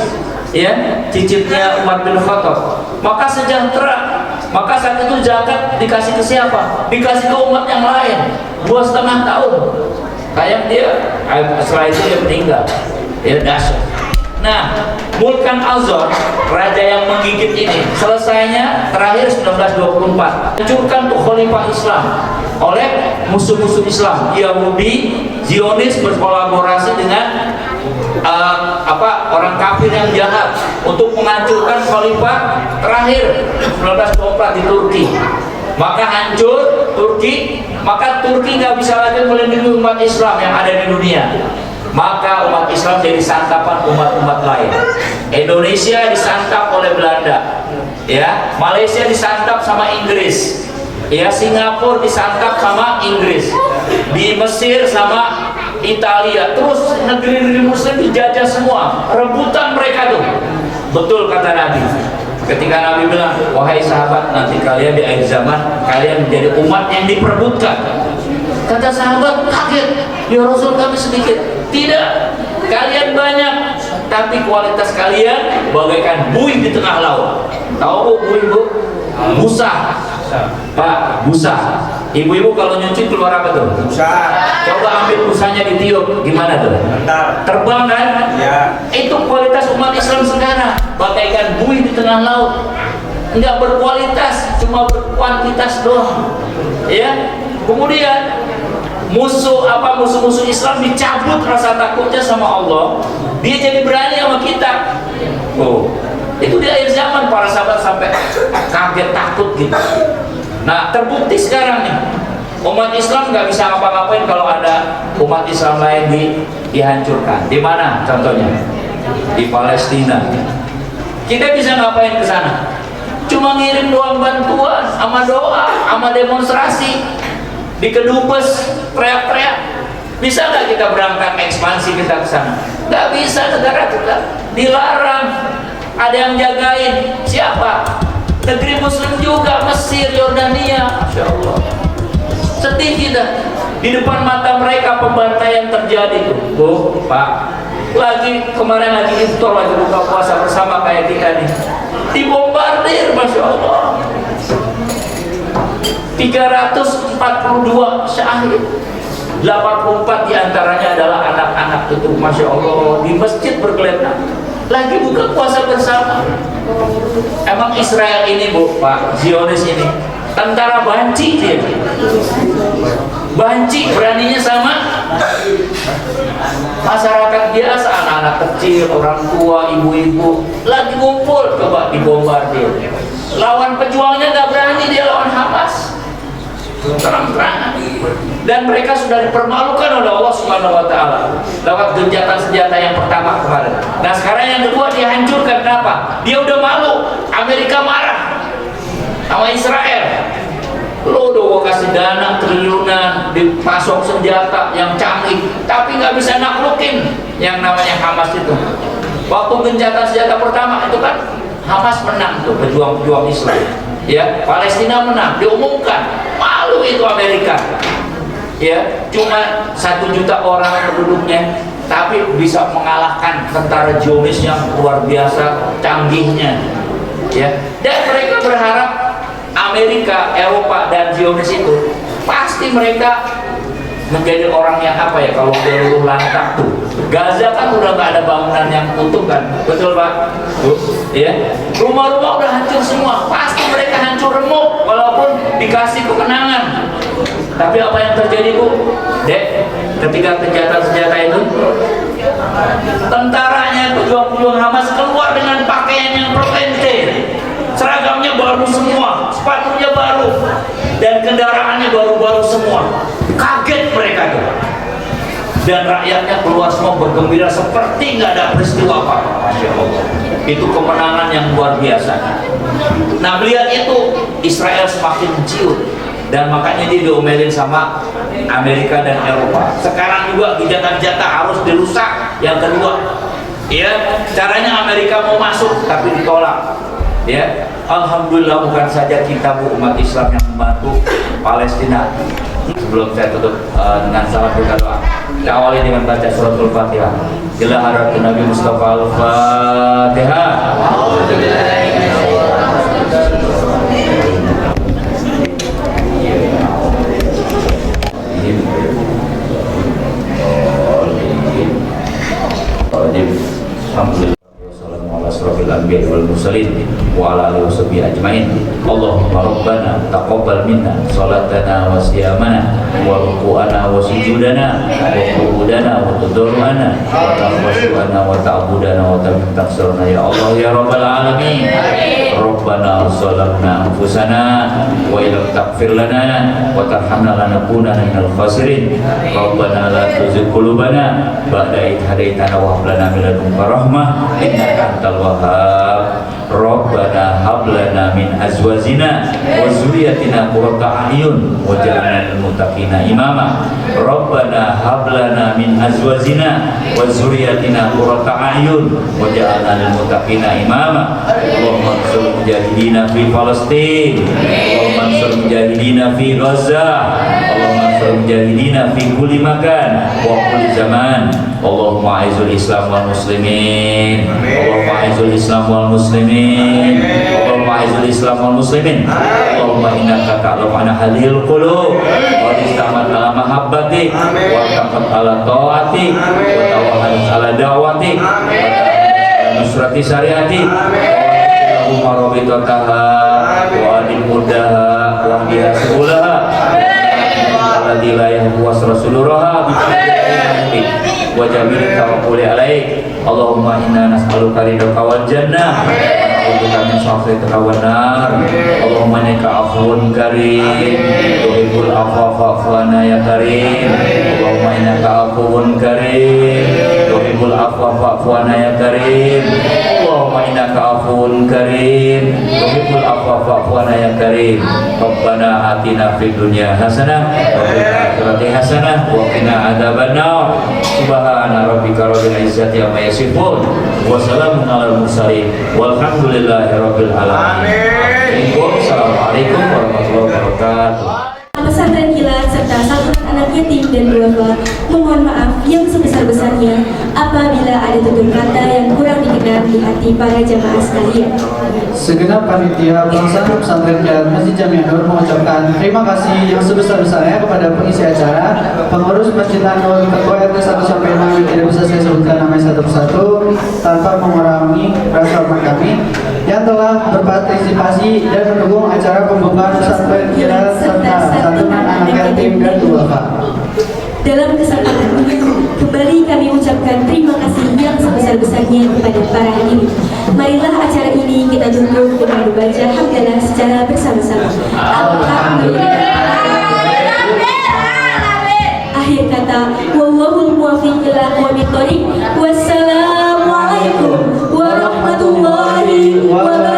ya, cicitnya Umar bin Khattab. Maka sejahtera. Maka saat itu zakat dikasih ke siapa? Dikasih ke umat yang lain. 2,5 tahun. Kayak dia, setelah itu dia meninggal. Ya dahsyat. Nah, Mulkan Azhar, raja yang menggigit ini, selesainya terakhir 1924. Hancurkan tuh khalifah Islam oleh musuh-musuh Islam. Yahudi, Zionis berkolaborasi dengan orang kafir yang jahat untuk menghancurkan khalifah terakhir 1924 di Turki. Maka hancur Turki, maka Turki nggak bisa lagi melindungi umat Islam yang ada di dunia. Maka umat Islam jadi santapan umat-umat lain. Indonesia disantap oleh Belanda, ya. Malaysia disantap sama Inggris, ya. Singapura disantap sama Inggris, di Mesir sama Italia. Terus negeri-negeri Muslim dijajah semua, rebutan mereka tuh. Betul kata Nabi. Ketika Nabi bilang, wahai sahabat, nanti kalian di akhir zaman kalian menjadi umat yang diperebutkan. Kata sahabat kaget, ya Rasul kami sedikit. Tidak, kalian banyak, tapi kualitas kalian bagaikan buih di tengah laut. Tahu bu buih bu? Busa, Pak, busa. Ibu-ibu kalau nyuci keluar apa tuh? Busa. Coba ambil busanya ditiup, gimana tuh? Terbang kan? Ya. Itu kualitas umat Islam sekarang, bagaikan buih di tengah laut. Enggak berkualitas, cuma berkuantitas doang. Ya. Kemudian musuh-musuh Islam dicabut rasa takutnya sama Allah. Dia jadi berani sama kita. Itu di akhir zaman para sahabat sampai kaget takut gitu. Nah, terbukti sekarang nih, umat Islam nggak bisa ngapa-ngapain kalau ada umat Islam lain dihancurkan. Di mana contohnya? Di Palestina. Kita bisa ngapain ke sana? Cuma ngirim doang bantuan, sama doa, sama demonstrasi. Di kedubes teriak-teriak. Bisa nggak kita berangkat ekspansi kita ke sana? Nggak bisa, negara kita dilarang. Ada yang jagain, siapa? Negeri Muslim juga, Mesir, Yordania. Masya Allah. Sedih kita. Di depan mata mereka pembantaian terjadi tuh. Bu, Pak, kemarin lagi iftar, lagi buka puasa bersama kayak kita nih. Dibombardir, Masya Allah. 342 syahid. 84 diantaranya adalah anak-anak itu, Masya Allah, di masjid bergeletak lagi buka puasa bersama. Emang Israel ini bu, Pak, Zionis ini tentara banci dia, banci beraninya sama Masyarakat biasa, anak-anak kecil, orang tua, ibu-ibu lagi ngumpul, coba dibombardir. Lawan pejuangnya nggak berani, dia lawan Hamas terang-terangan, dan mereka sudah dipermalukan oleh Allah Subhanahu Wa Taala lewat gencatan senjata yang pertama kemarin. Nah sekarang yang kedua dihancurkan. Kenapa? Dia udah malu. Amerika marah sama Israel. Lo udah kasih dana triliunan, dipasok senjata yang canggih, tapi nggak bisa naklukin yang namanya Hamas itu. Waktu gencatan senjata pertama itu kan Hamas menang tuh, pejuang-pejuang Islam. Ya, Palestina menang, diumumkan. Malu itu Amerika. Ya, cuma 1 juta orang penduduknya, tapi bisa mengalahkan tentara Zionis yang luar biasa canggihnya. Ya, dan mereka berharap Amerika, Eropa dan Zionis itu pasti mereka menjadi orang yang apa ya, kalau udah luluh lantak tuh. Gaza kan udah nggak ada bangunan yang utuh kan, betul Pak? Ya, rumah-rumah udah hancur semua, pasti mereka hancur remuk walaupun dikasih kemenangan. Tapi apa yang terjadi Bu? Dek, ketika gencatan senjata itu, tentaranya, pejuang-pejuang Hamas keluar dengan pakaian yang propente, seragamnya baru semua, sepatunya baru, dan kendaraannya baru-baru semua. Kaget mereka tuh. Dan rakyatnya keluar semua bergembira seperti nggak ada peristiwa apa. Masya Allah. Itu kemenangan yang luar biasa. Nah melihat itu Israel semakin ciut, dan makanya dia diomelin sama Amerika dan Eropa. Sekarang juga senjata harus dirusak. Yang kedua, ya caranya Amerika mau masuk tapi ditolak. Ya, alhamdulillah bukan saja kita Bu umat Islam yang membantu Palestina. Sebelum saya tutup dengan salam berdoa, kita awali dengan baca suratul Fatihah. Ila hadratin Nabi Mustafa Al-Fatihah. Alhamdulillah. Asrafil anbiya wal mursalin wa ala alihi washabihi ajmain. Allahumma rabbana taqabbal minna salatana wa siyamana wa ruku'ana wa sujudana wa qu'udana wa tadarruana wa taqwasana wa ta'budana wa taksirna ya Allah ya rabbal alamin. Rabbana zalamna anfusana wa illam taghfir lana wa tarhamna lanakunanna minal khasirin. Rabbana la tuzigh qulubana ba'da idh hadaitana wa hab lana min ladunka rahmah innaka antal wahhab. Rabbana hab lana min azwajina wa dzurriyyatina qurrata a'yun waj'alna lil muttaqina imama. Rabbana hab lana min azwajina wa dzurriyyatina qurrata a'yun waj'alna lil muttaqina imama. Allahumma ansur mujahidina fi Palestin, Allahumma ansur mujahidina fi Gaza, Allahumma ansur mujahidina fi kulli makan wa kulli zaman. Allahumma a'izzul Islam wal muslimin, Allahumma a'izzul Islam wal muslimin, Allahumma a'izzul Islam wal muslimin. Allahumma innaka ta'lamu anna hadhil qulub wa istamat ala mahabbatik wa taqat ala ta'atik wa tawahanat ala da'watik wa nusrati syariatik wa marabitataha wa adil mudaha wa biha subulaha alladhi la yahwa rasuluraha wa jamil tawakkuli alaik. Allahumma inna nas'aluka ridhaka wal jannah wa na'udzubika min sakhatika wan nar. Allahumma innaka afuwun karim tuhibbul afwa fa'fu anna ya karim. Allahumma innaka afuwun karim tuhibbul afwa fa'fu anna ya karim. Allahumma innaka afuwun karim tuhibbul afwa fa'fu anna ya karim. Rabbana atina fid dunya hasanah wa fil akhirati hasanah wa qina adzabannar. Subhana rabbika rabbil izzati amma yasifun wa salamun alal mursalin walhamdulillahi rabbil alamin. Assalamualaikum warahmatullahi wabarakatuh. Pesantren Kilat serta santunan anak yatim dan duafa mohon maaf yang sebesar-besarnya apabila ada tutur kata yang kurang dikenal di hati para jamaah sekalian. Segenap panitia pelaksana pesantren Kilat Masjid Jami Nur mengucapkan terima kasih yang sebesar-besarnya kepada pengisi acara, pengurus Masjid An-Nur, ketua RT 1 sampai 6 yang tidak bisa saya sebutkan namanya satu persatu tanpa mengurangi rasa hormat kami, yang telah berpartisipasi dan mendukung acara pembukaan pesantren Kilat serta santunan anak yatim dan duafa. Dalam kesempatan ini, kembali kami ucapkan terima kasih yang sebesar-besarnya kepada para hadirin. Marilah acara ini kita tutup dengan membaca hamdalah secara bersama-sama. Alhamdulillah. Akhir kata, wallahul muwaffiq ila aqwamit thoriq. Wassalamualaikum warahmatullahi wabarakatuh.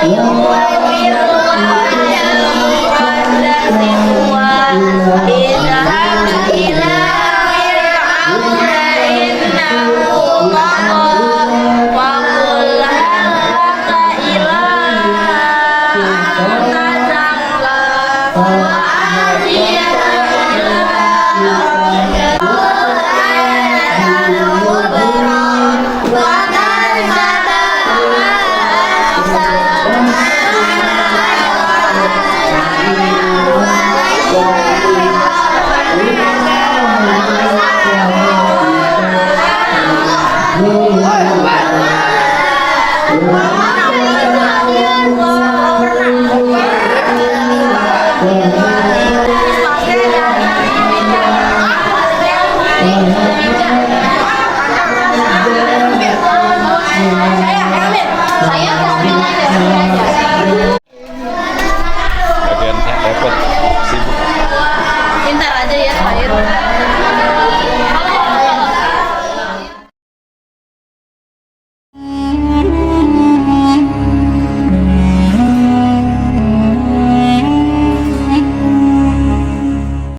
Yang mana sih?